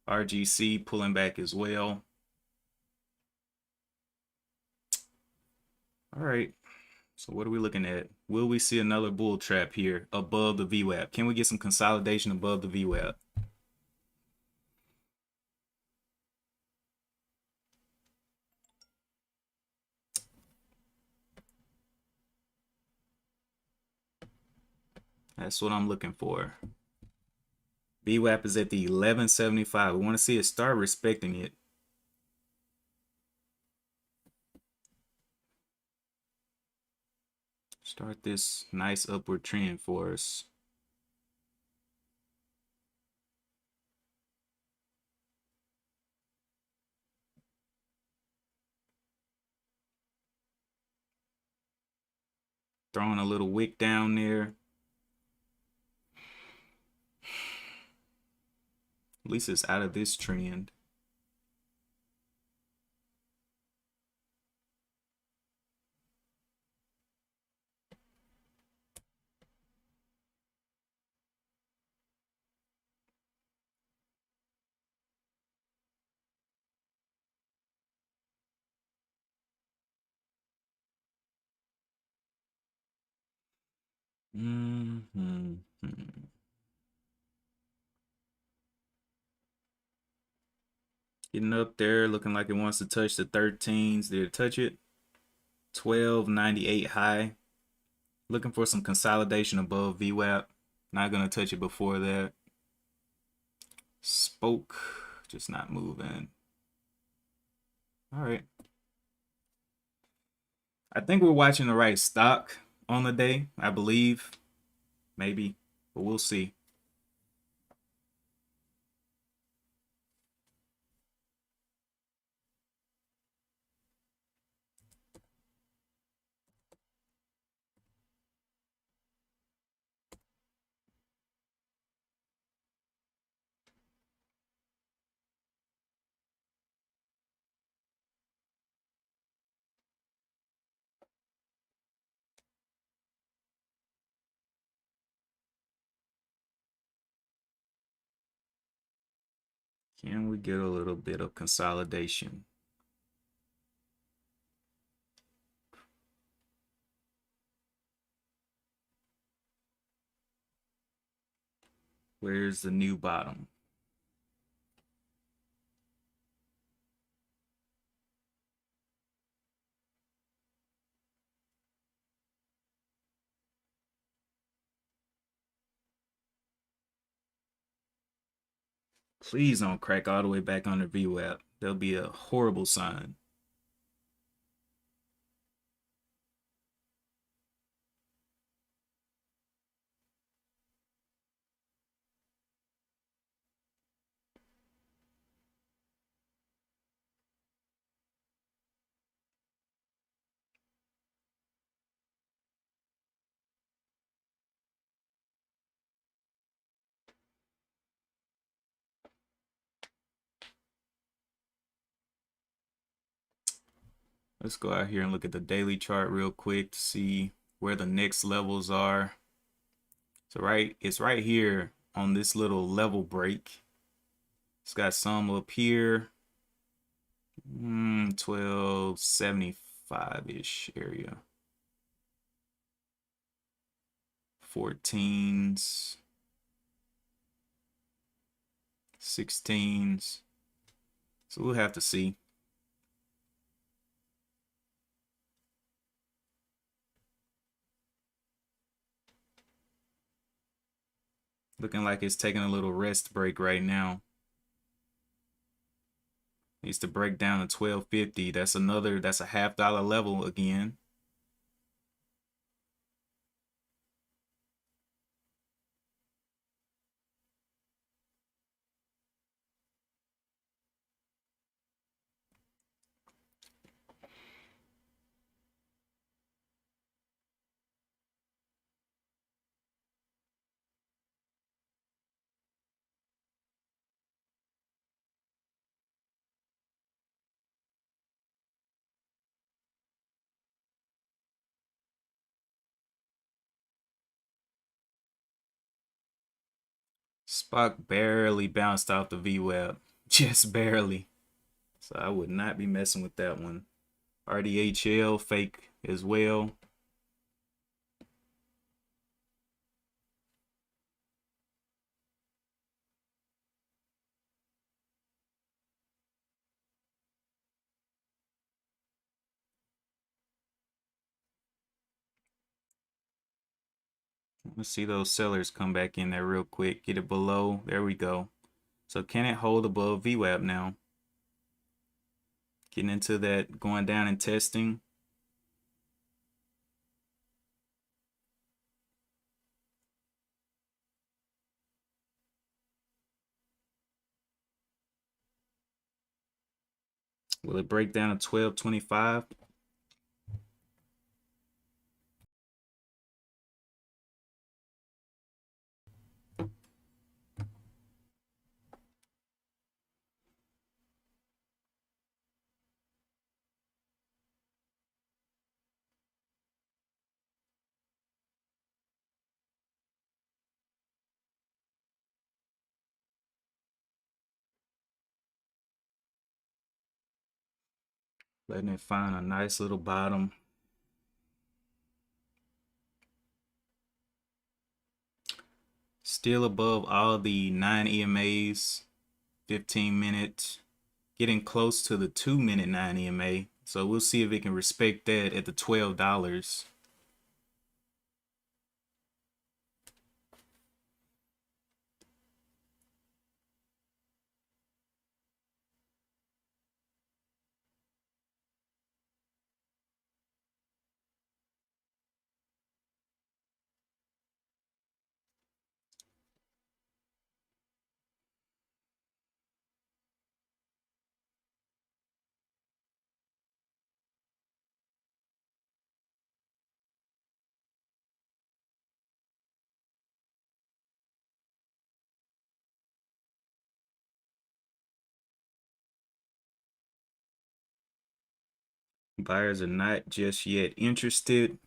RGC pulling back as well. All right. So what are we looking at? Will we see another bull trap here above the VWAP? Can we get some consolidation above the VWAP? That's what I'm looking for. VWAP is at the 1175. We want to see it start respecting it. Start this nice upward trend for us. Throwing a little wick down there. At least it's out of this trend. Getting up there, looking like it wants to touch the 13s. Did it touch it? 1298 high. Looking for some consolidation above VWAP. Not gonna touch it before that. Spoke, just not moving. All right. I think we're watching the right stock on the day, I believe. Maybe, but we'll see. Can we get a little bit of consolidation? Where's the new bottom? Please don't crack all the way back under VWAP. That'll be a horrible sign. Let's go out here and look at the daily chart real quick to see where the next levels are. So it's right here on this little level break. It's got some up here. 1275-ish area. 14s. 16s. So we'll have to see. Looking like it's taking a little rest break right now. Needs to break down to 1250. That's a $0.50 level again. Spock barely bounced off the VWAP. Just barely. So I would not be messing with that one. RDHL fake as well. Let's see those sellers come back in there real quick. Get it below. There we go. So can it hold above VWAP now? Getting into that, going down and testing. Will it break down to 1225? Letting it find a nice little bottom. Still above all the 9 EMAs, 15 minutes, getting close to the 2-minute 9 EMA. So we'll see if it can respect that at the $12. Buyers are not just yet interested.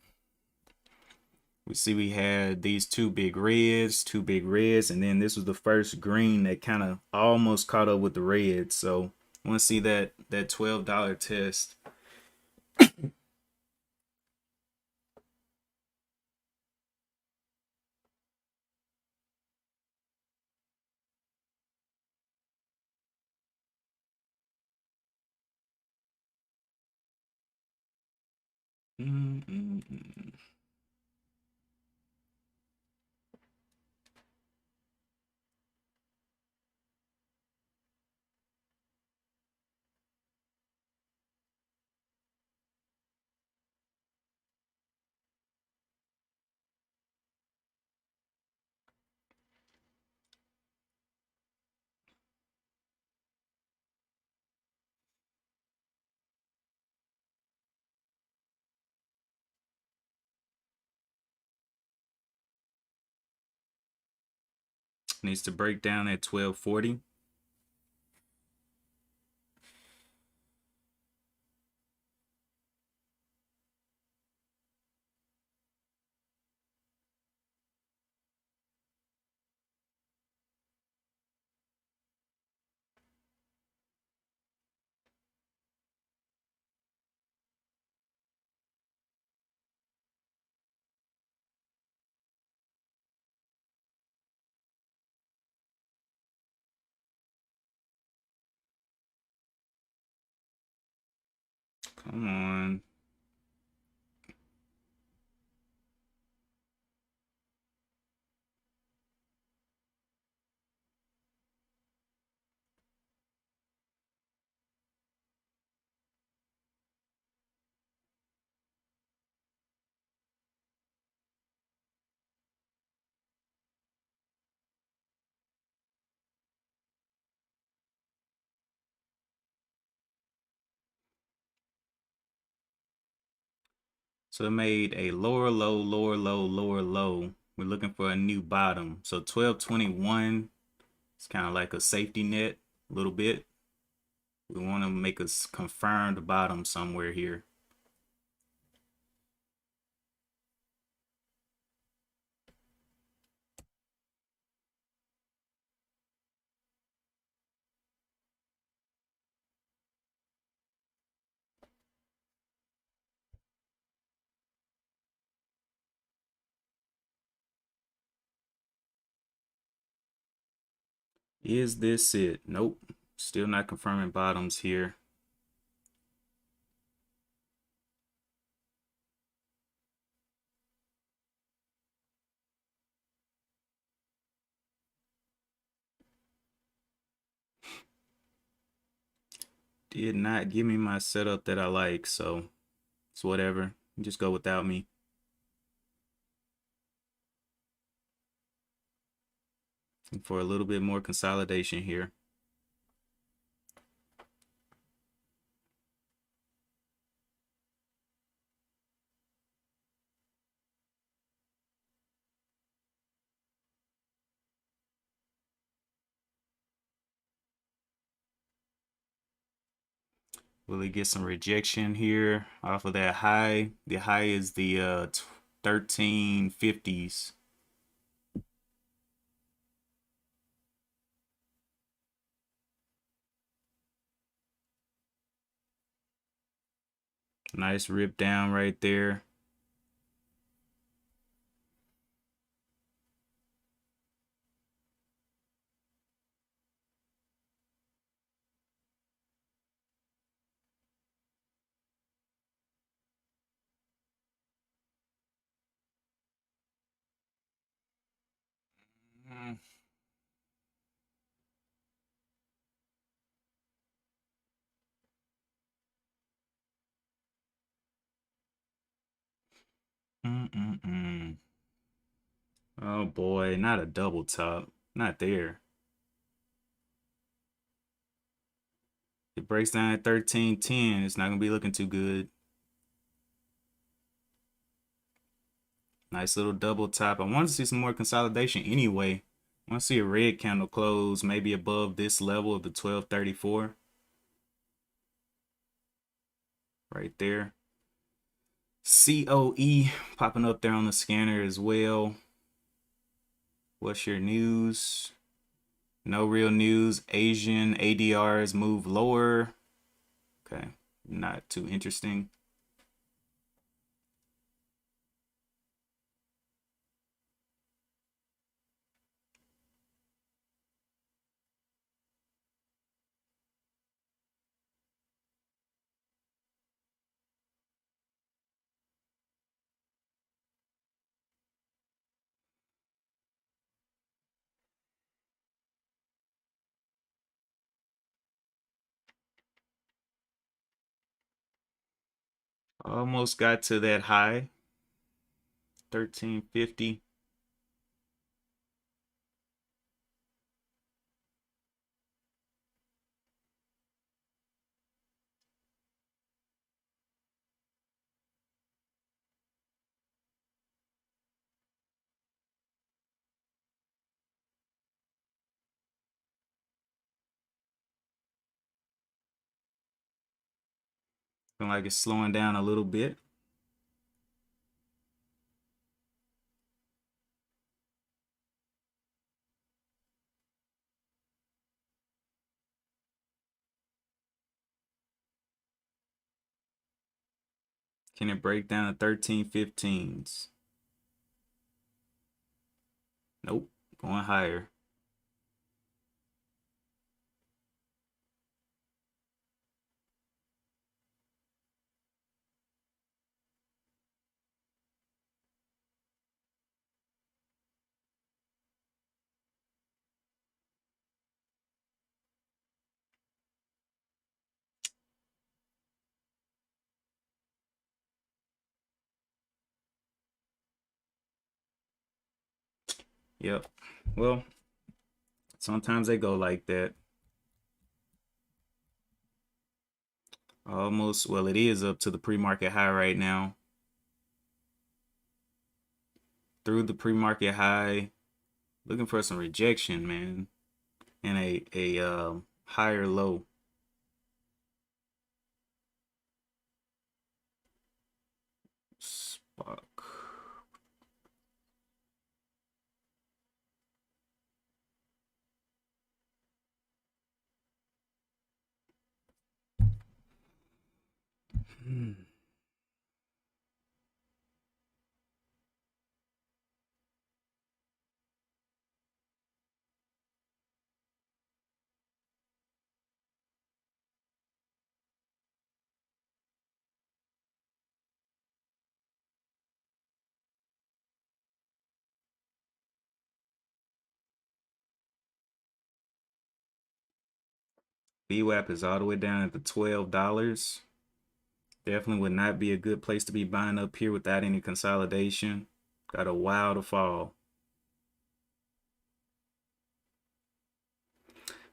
We see we had these two big reds, and then this was the first green that kind of almost caught up with the red. So I want to see that $12 test. Needs to break down at 1240. Come on. So it made a lower low, lower low, lower low. We're looking for a new bottom. So 1221 is kind of like a safety net a little bit. We want to make a confirmed bottom somewhere here. Is this it? Nope. Still not confirming bottoms here. did not give me my setup that I like, so it's whatever. Just go without me. And for a little bit more consolidation here. Will he get some rejection here off of that high? The high is the 1350s. Nice rip down right there. Mm. Mm-mm-mm. Oh boy, not a double top. Not there. It breaks down at 1310. It's not going to be looking too good. Nice little double top. I want to see some more consolidation anyway. I want to see a red candle close maybe above this level of the 1234. Right there. COE popping up there on the scanner as well. What's your news? No real news. Asian ADRs move lower. Okay, not too interesting. Almost got to that high. 1350. Looking like it's slowing down a little bit. Can it break down to 1315s? Nope, going higher. Yep. Well, sometimes they go like that. Almost, well, it is up to the pre-market high right now. Through the pre-market high, looking for some rejection, man, and a higher low. Spark. Hmm. VWAP is all the way down at the $12. Definitely would not be a good place to be buying up here without any consolidation. Got a while to fall.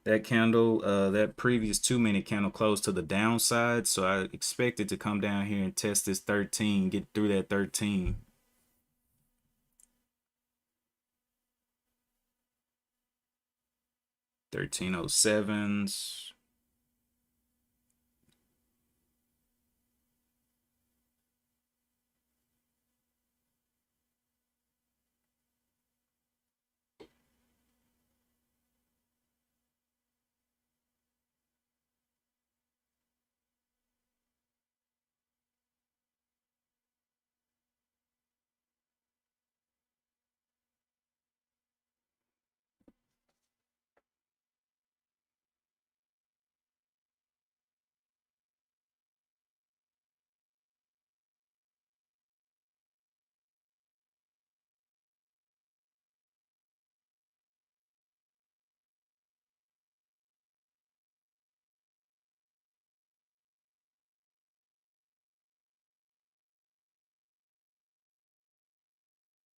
That candle, that previous 2-minute candle closed to the downside, so I expect it to come down here and test this 13, get through that 13. $13.07s.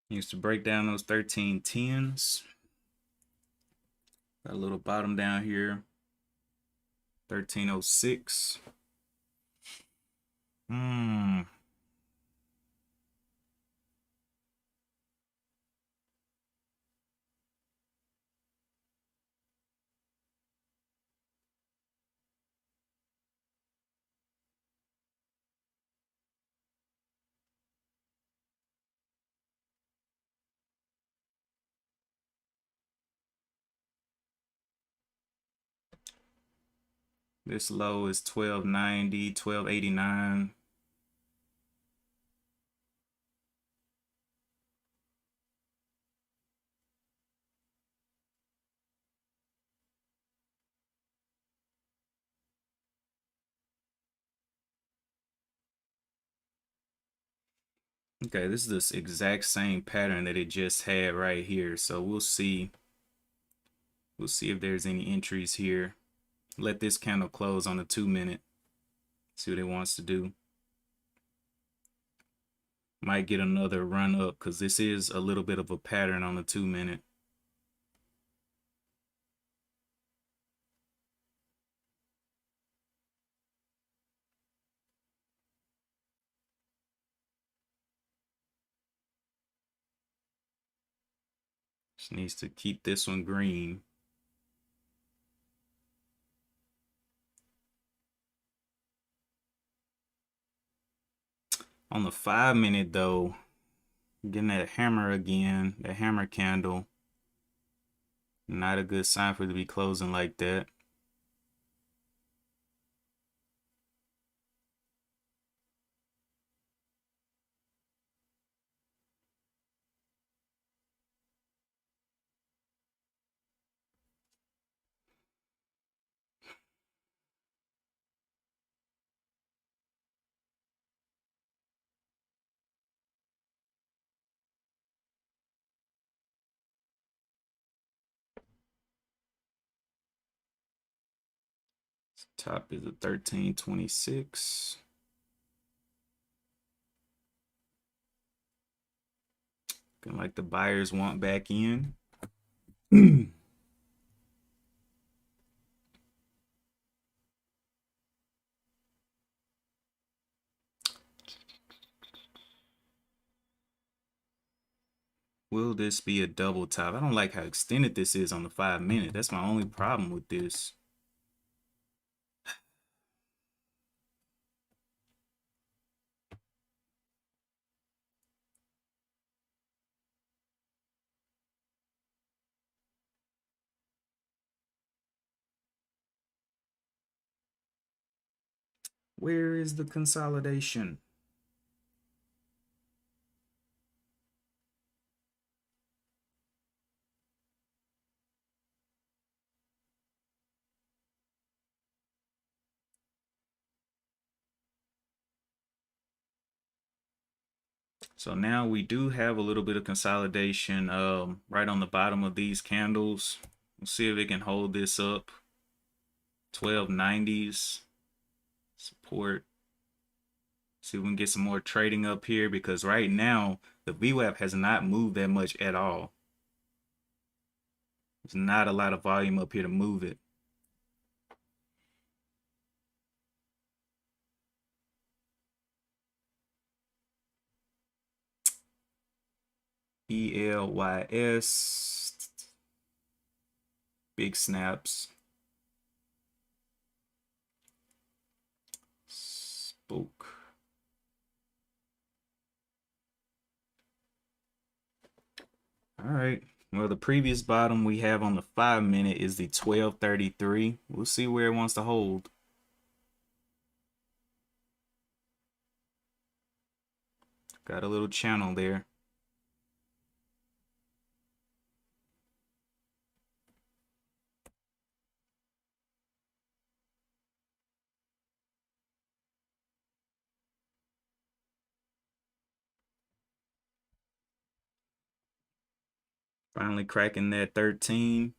Used to break down those 13.10s. Got a little bottom down here. 13.06. This low is 12.90, 12.89. Okay, this is the exact same pattern that it just had right here. So we'll see. We'll see if there's any entries here. Let this candle close on the 2-minute. See what it wants to do. Might get another run up because this is a little bit of a pattern on the 2-minute. Just needs to keep this one green. On the 5-minute though, getting that hammer again, that hammer candle. Not a good sign for it to be closing like that. Top is a 13.26. Looking like the buyers want back in. Will this be a double top? I don't like how extended this is on the 5-minute. That's my only problem with this. Where is the consolidation? So now we do have a little bit of consolidation right on the bottom of these candles. We'll see if it can hold this up. 1290s support. See if we can get some more trading up here, because right now the VWAP has not moved that much at all. There's not a lot of volume up here to move it. ELYS, big snaps. Spoke. All right. Well, the previous bottom we have on the 5-minute is the 1233. We'll see where it wants to hold. Got a little channel there. Finally cracking that 13.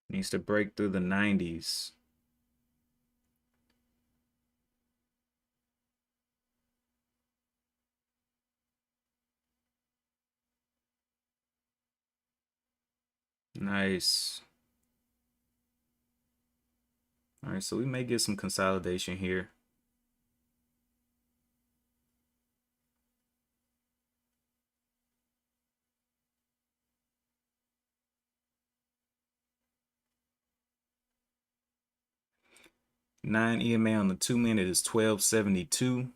Needs to break through the 90s. Nice. All right, so we may get some consolidation here. Nine EMA on the 2-minute is 1272.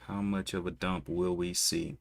How much of a dump will we see?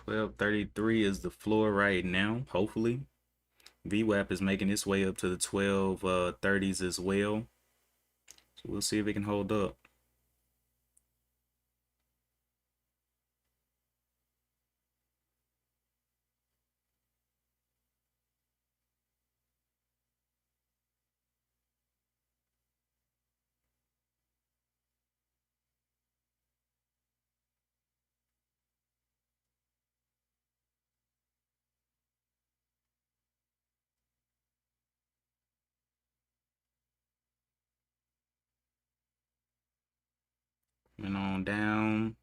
$12.33 is the floor right now, hopefully. VWAP is making its way up to the 12.30s as well. So we'll see if it can hold up. Went on down.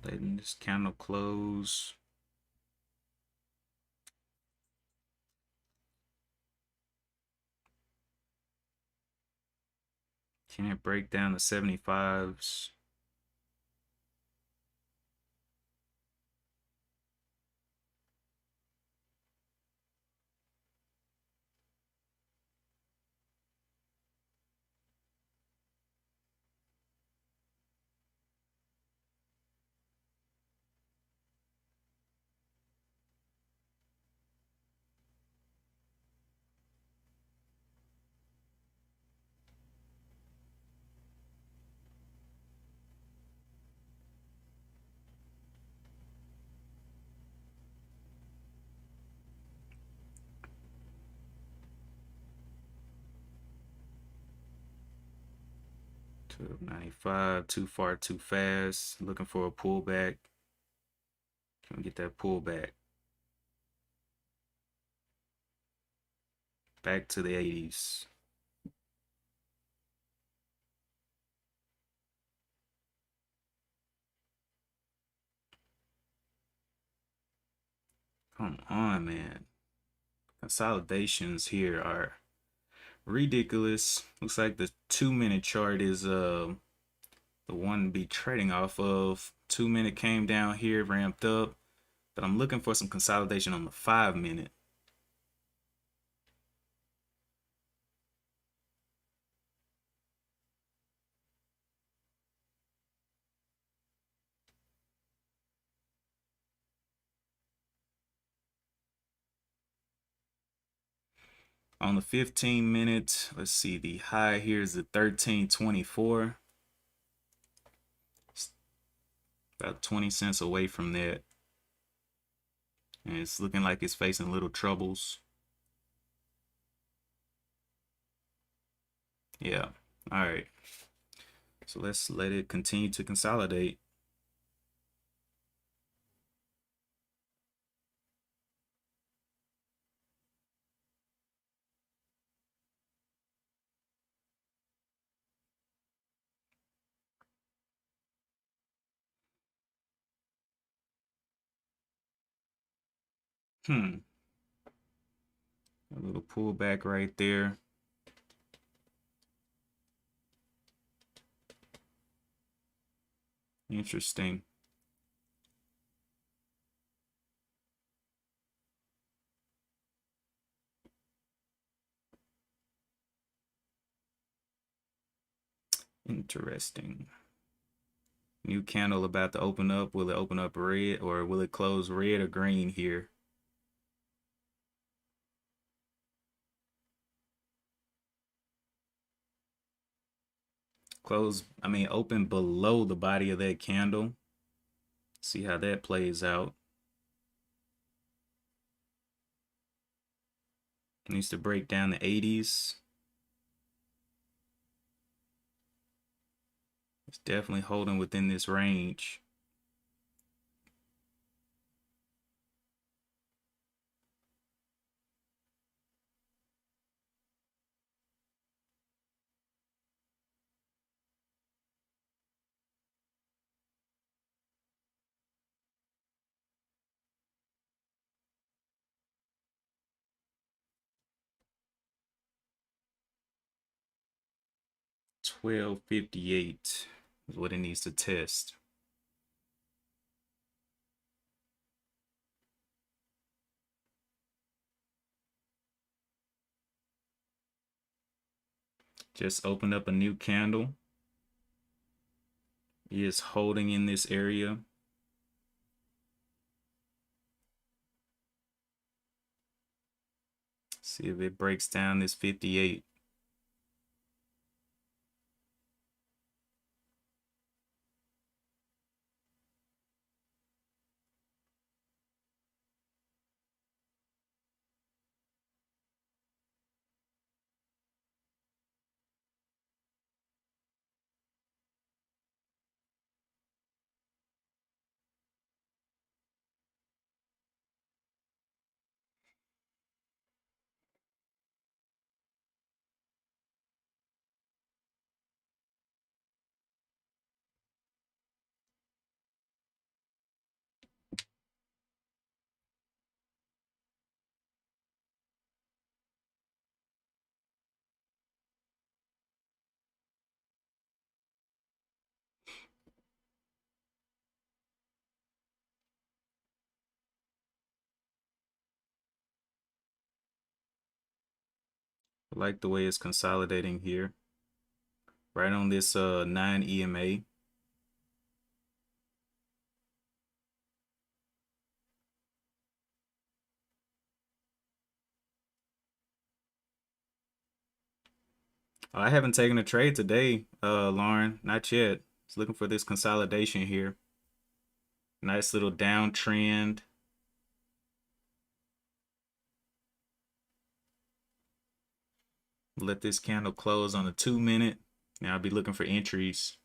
Letting this candle close. Can it break down the 75s? $12.95, too far, too fast. Looking for a pullback. Can we get that pullback? Back to the 80s. Come on, man. Consolidations here are ridiculous. Looks like the 2-minute chart is the one to be trading off of. 2-minute came down here, ramped up, but I'm looking for some consolidation on the 5-minute. On the 15-minute, let's see, the high here is the 13.24. About 20 cents away from that. And it's looking like it's facing little troubles. Yeah. All right. So let's let it continue to consolidate. A little pullback right there. Interesting. Interesting. New candle about to open up. Will it open up red or will it close red or green here? Open below the body of that candle. See how that plays out. Needs to break down the 80s. It's definitely holding within this range. $12.58 is what it needs to test. Just opened up a new candle. He is holding in this area. See if it breaks down this 58. I like the way it's consolidating here. Right on this 9 EMA. I haven't taken a trade today, Lauren. Not yet. Just looking for this consolidation here. Nice little downtrend. Let this candle close on the 2-minute. Now I'll be looking for entries.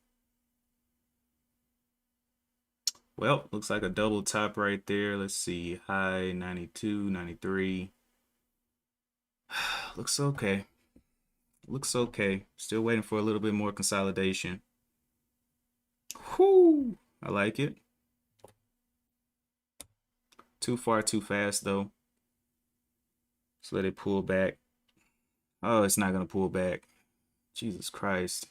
Well, looks like a double top right there. Let's see. High 92, 93. Looks okay. Looks okay. Still waiting for a little bit more consolidation. Whoo! I like it. Too far, too fast, though. Let's let it pull back. Oh, it's not going to pull back. Jesus Christ.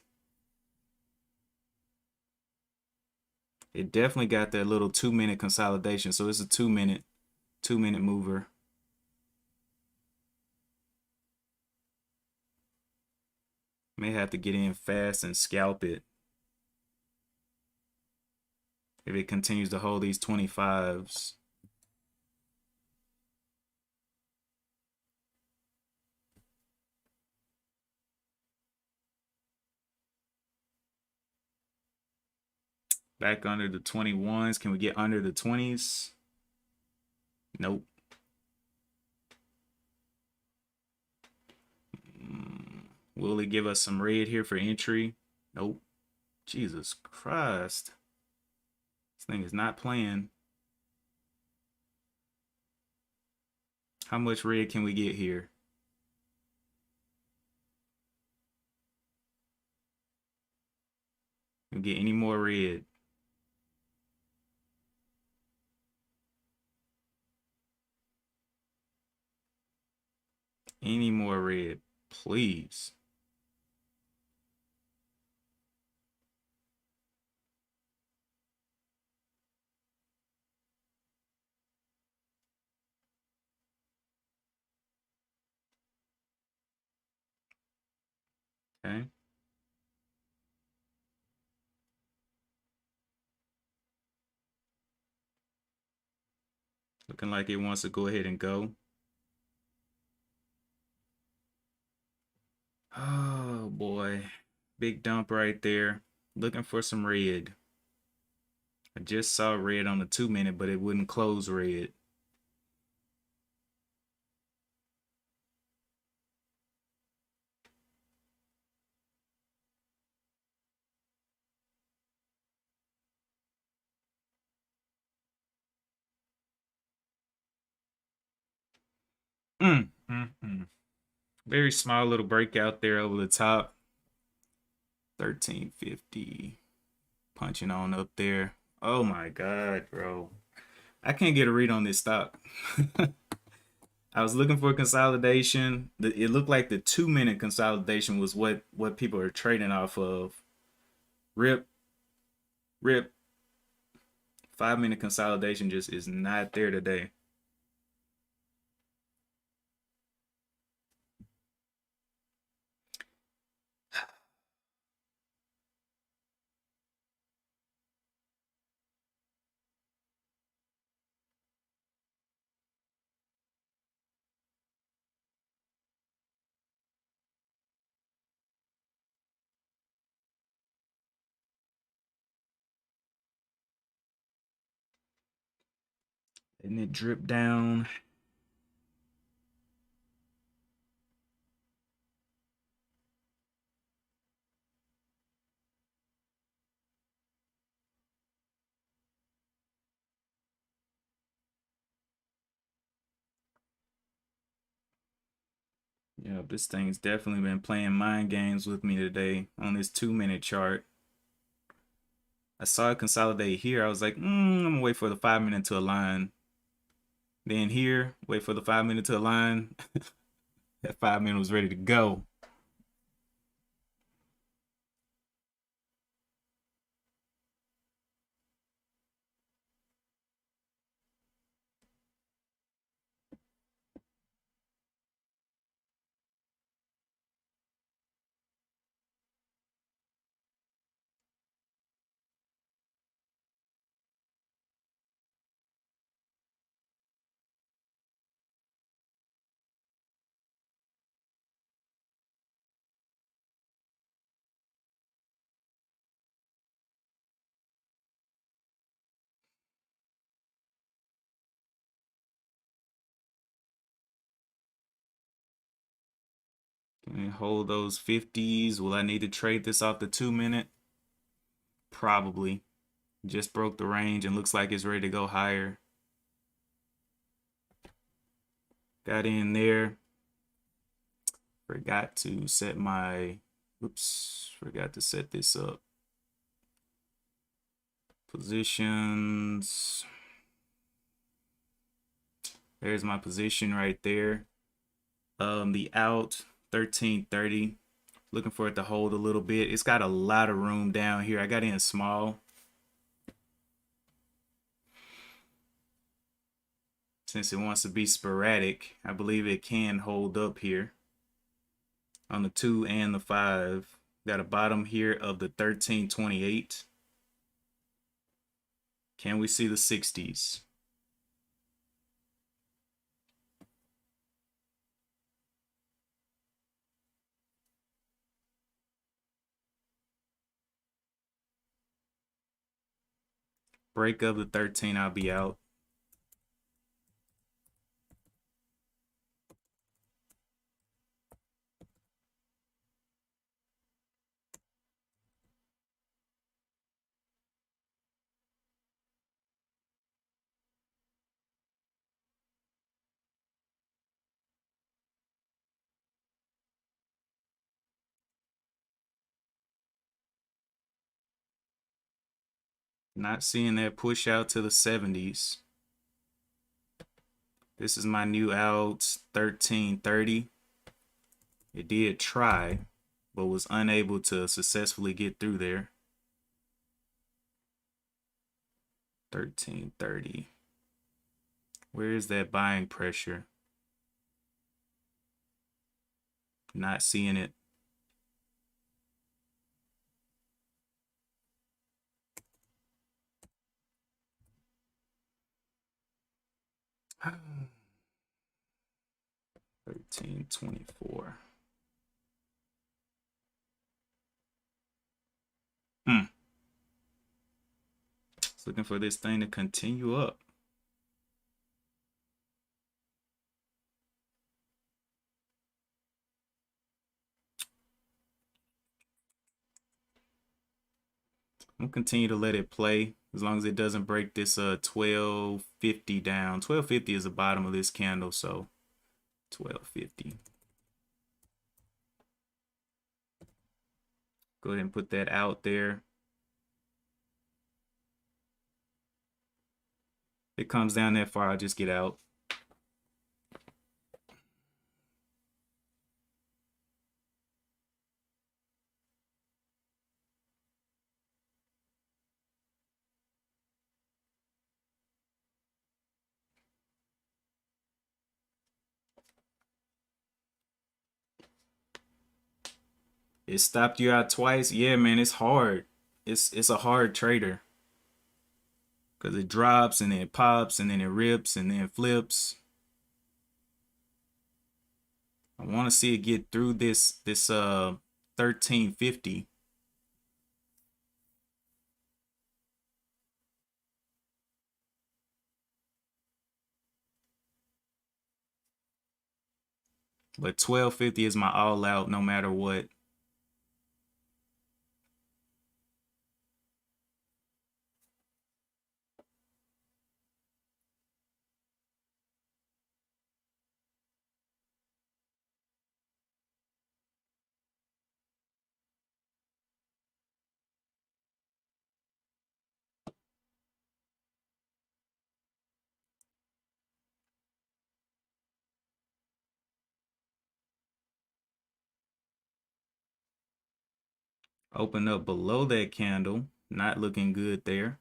It definitely got that little 2-minute consolidation. So it's a 2-minute mover. May have to get in fast and scalp it. If it continues to hold these 25s. Back under the 21s. Can we get under the 20s? Nope. Will it give us some red here for entry? Nope. Jesus Christ. This thing is not playing. How much red can we get here? Can we get any more red? Any more red, please. Okay. Looking like it wants to go ahead and go. Oh boy. Big dump right there. Looking for some red. I just saw red on the 2-minute, but it wouldn't close red. Very small little breakout there over the top. 1350. Punching on up there. Oh my God, bro. I can't get a read on this stock. I was looking for consolidation. It looked like the 2-minute consolidation was what people are trading off of. Rip. 5-minute consolidation just is not there today. And it dripped down. Yeah, this thing's definitely been playing mind games with me today on this 2-minute chart. I saw it consolidate here. I was like, I'm gonna wait for the 5-minute to align. Then here, wait for the 5-minute to align. That 5-minute was ready to go. And hold those 50s. Will I need to trade this off the 2-minute? Probably. Just broke the range and looks like it's ready to go higher. Got in there. Forgot to set my, forgot to set this up. Positions. There's my position right there. The out 1330. Looking for it to hold a little bit. It's got a lot of room down here. I got in small. Since it wants to be sporadic, I believe it can hold up here. On the 2 and the 5. Got a bottom here of the 1328. Can we see the 60s? Break of the 13, I'll be out. Not seeing that push out to the 70s. This is my new out 1330. It did try, but was unable to successfully get through there. 1330. Where is that buying pressure? Not seeing it. $13.24. It's looking for this thing to continue up. I'm gonna continue to let it play as long as it doesn't break this 1250 down. 1250 is the bottom of this candle, so 1250. Go ahead and put that out there. If it comes down that far, I'll just get out. It stopped you out twice. Yeah, man, it's hard. It's a hard trader. Because it drops and then it pops and then it rips and then flips. I want to see it get through this 1350. But 1250 is my all out no matter what. Open up below that candle. Not looking good there.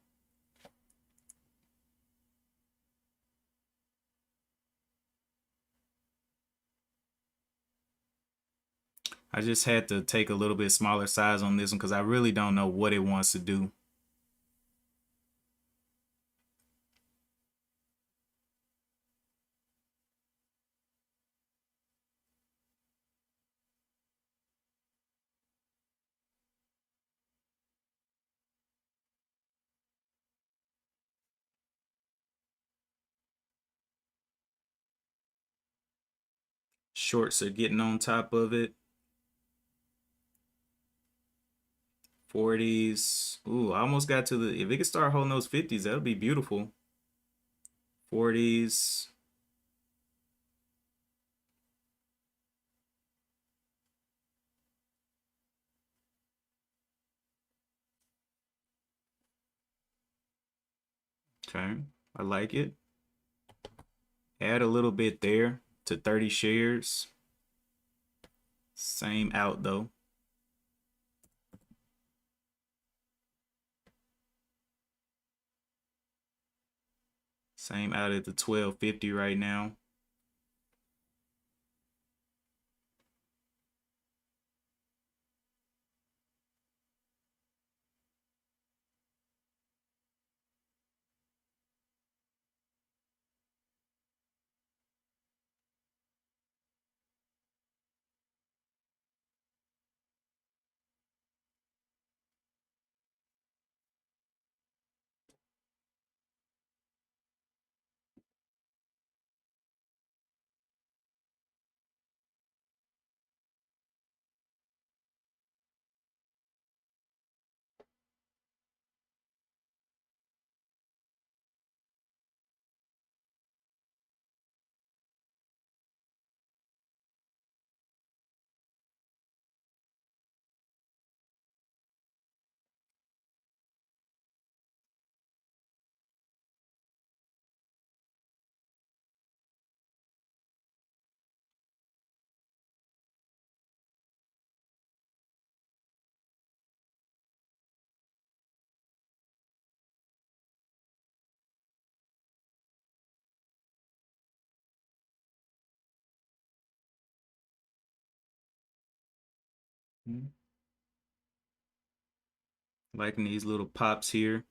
I just had to take a little bit smaller size on this one because I really don't know what it wants to do. Shorts are getting on top of it. 40s. Ooh, I almost got to the, if it could start holding those 50s, that would be beautiful. 40s. Okay, I like it. Add a little bit there to 30 shares. Same out though. Same out at the 1250 right now. Liking these little pops here.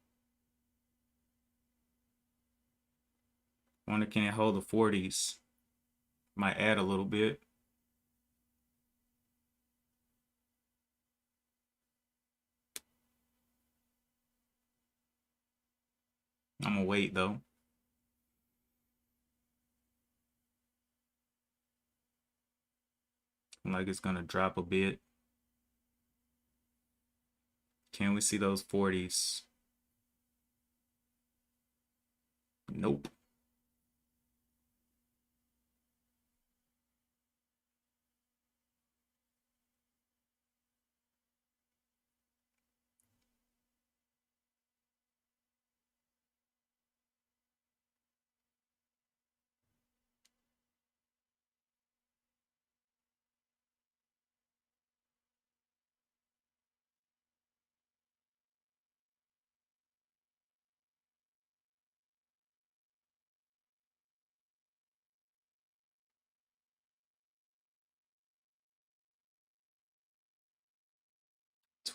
Wonder can it hold the 40s? Might add a little bit. I'm gonna wait though. Like it's gonna drop a bit. Can we see those 40s? Nope.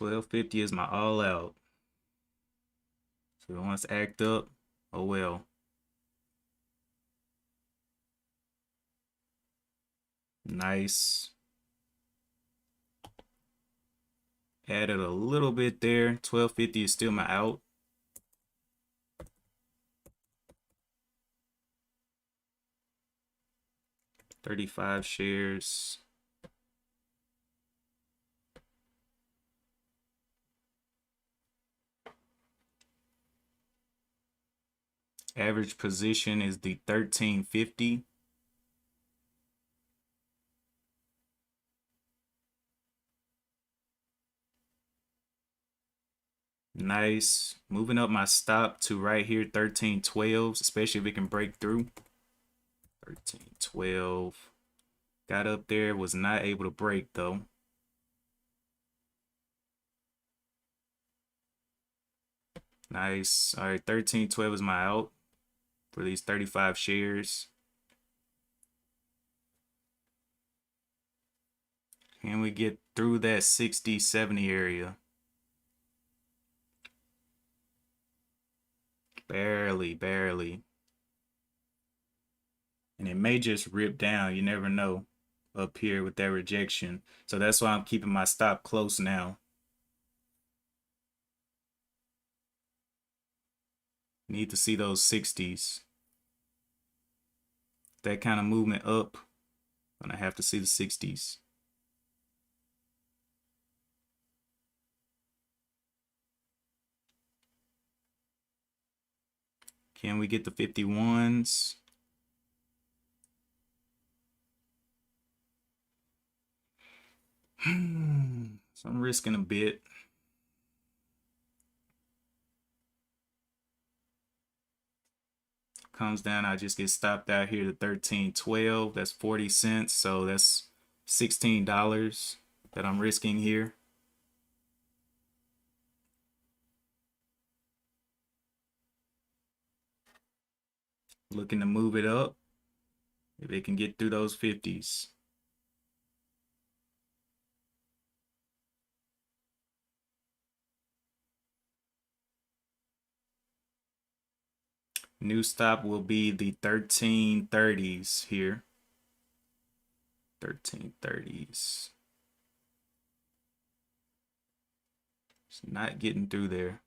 $12.50 is my all out. So once act up, oh well. Nice. Added a little bit there. $12.50 is still my out. $35 shares. Average position is the 1350. Nice. Moving up my stop to right here, 1312, especially if it can break through. 1312. Got up there, was not able to break though. Nice. All right, 1312 is my out for these 35 shares. Can we get through that 60, 70 area? Barely, barely. And it may just rip down. You never know up here with that rejection. So that's why I'm keeping my stop close now. Need to see those 60s. That kind of movement up, gonna have to see the 60s. Can we get the 51s? So I'm risking a bit. Comes down, I just get stopped out here to 13.12. That's 40 cents. So that's $16 that I'm risking here. Looking to move it up if it can get through those 50s. New stop will be the 1330s here. 1330s. It's not getting through there.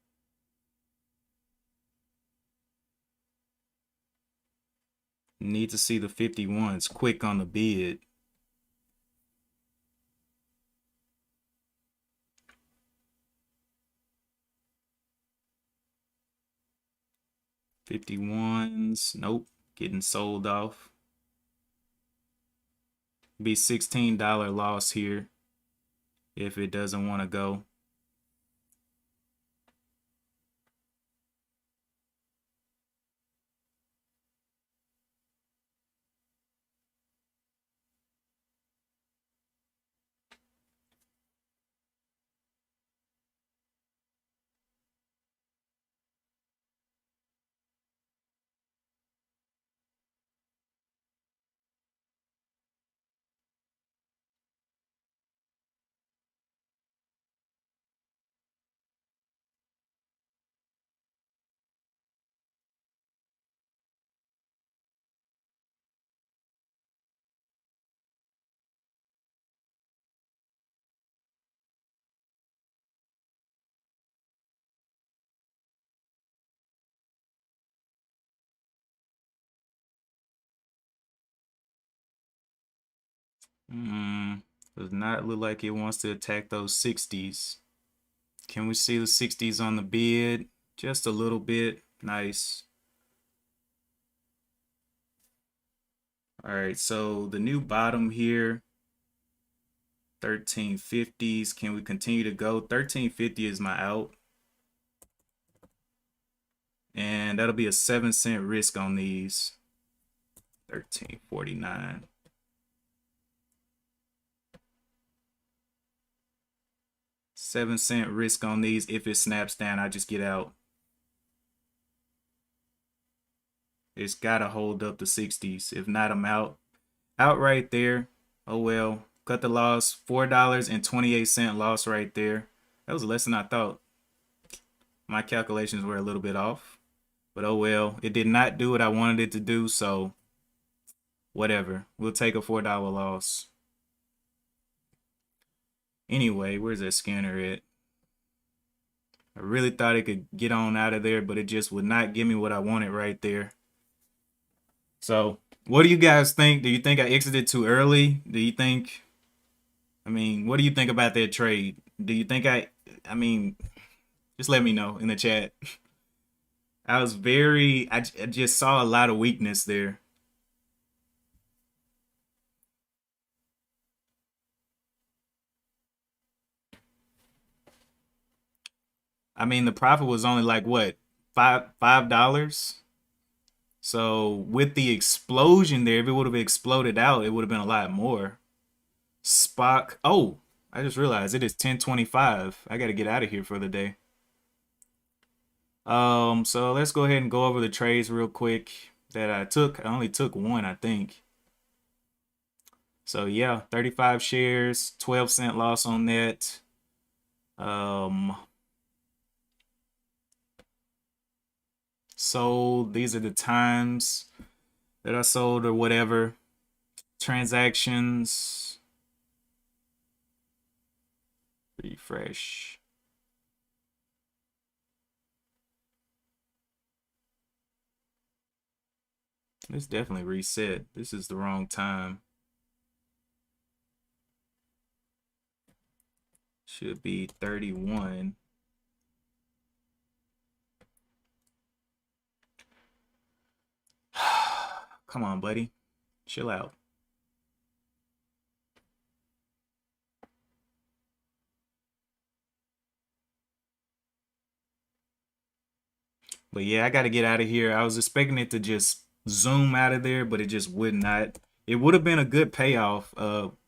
Need to see the 51s quick on the bid. $51s, nope, getting sold off. Be $16 loss here if it doesn't want to go. Does not look like it wants to attack those 60s. Can we see the 60s on the bid? Just a little bit. Nice. All right, so the new bottom here, 1350s. Can we continue to go? 1350 is my out. And that'll be a 7-cent risk on these. 1349. 7-cent risk on these. If it snaps down, I just get out. It's gotta hold up the 60s. If not, I'm out. Out right there. Oh well. Cut the loss. $4.28 loss right there. That was less than I thought. My calculations were a little bit off. But oh well. It did not do what I wanted it to do, so whatever. We'll take a $4 loss. Anyway, where's that scanner at? I really thought it could get on out of there, but it just would not give me what I wanted right there. So, what do you guys think? Do you think I exited too early? Do you think, what do you think about that trade? Do you think I just let me know in the chat. I just saw a lot of weakness there. The profit was only like what, $5? So with the explosion there, if it would have exploded out, it would have been a lot more. Spock. Oh, I just realized it is 10:25. I got to get out of here for the day. So let's go ahead and go over the trades real quick that I took. I only took one, I think. So yeah, 35 shares, 12-cent loss on that. Sold. These are the times that I sold or whatever. Transactions. Refresh. It's definitely reset. This is the wrong time. Should be 31. come on, buddy. Chill out. But yeah, I got to get out of here. I was expecting it to just zoom out of there, but it just would not. It would have been a good payoff.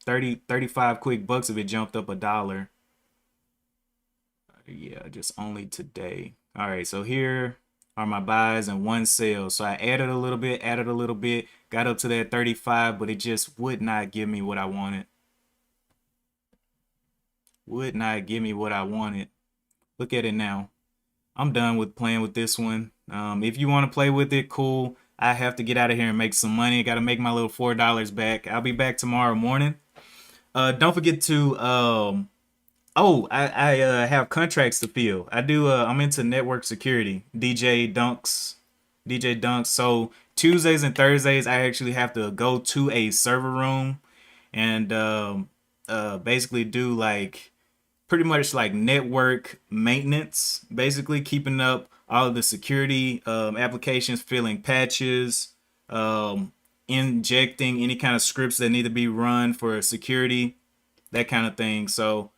35 quick bucks if it jumped up $1. Yeah, just only today. All right, so here are my buys and one sale. So I added a little bit, got up to that 35, but it just would not give me what I wanted. Would not give me what I wanted. Look at it now. I'm done with playing with this one. If you want to play with it, cool. I have to get out of here and make some money. Got to make my little $4 back. I'll be back tomorrow morning. Don't forget to I have contracts to fill. I do. I'm into network security. DJ Dunks. So Tuesdays and Thursdays, I actually have to go to a server room and basically do like pretty much like network maintenance, basically keeping up all of the security applications, filling patches, injecting any kind of scripts that need to be run for security, that kind of thing. So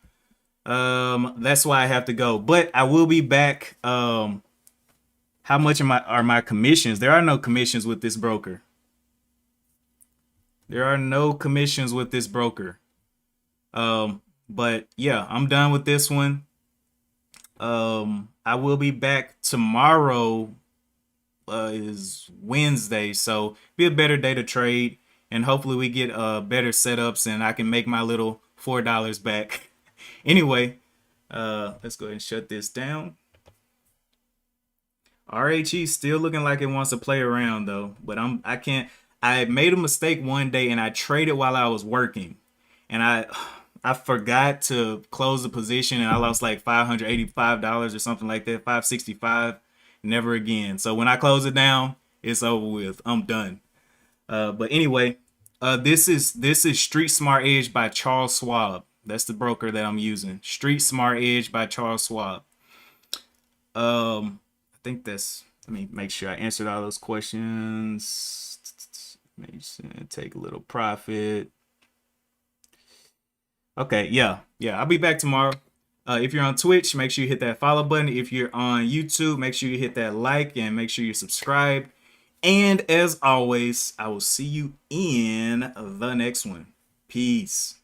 that's why I have to go. But I will be back. How much are my commissions? There are no commissions with this broker. There are no commissions with this broker. But yeah, I'm done with this one. I will be back tomorrow. Is Wednesday, so be a better day to trade, and hopefully we get better setups, and I can make my little $4 back. Anyway, let's go ahead and shut this down. RHE still looking like it wants to play around though, but I can't. I made a mistake one day and I traded while I was working, and I forgot to close the position and I lost like $585 or something like that, 565. Never again. So when I close it down, it's over with. I'm done. But anyway, this is Street Smart Edge by Charles Schwab. That's the broker that I'm using. Street Smart Edge by Charles Schwab. I think that's. Let me make sure I answered all those questions. Take a little profit. Okay, yeah. I'll be back tomorrow. If you're on Twitch, make sure you hit that follow button. If you're on YouTube, make sure you hit that like and make sure you subscribe. And as always, I will see you in the next one. Peace.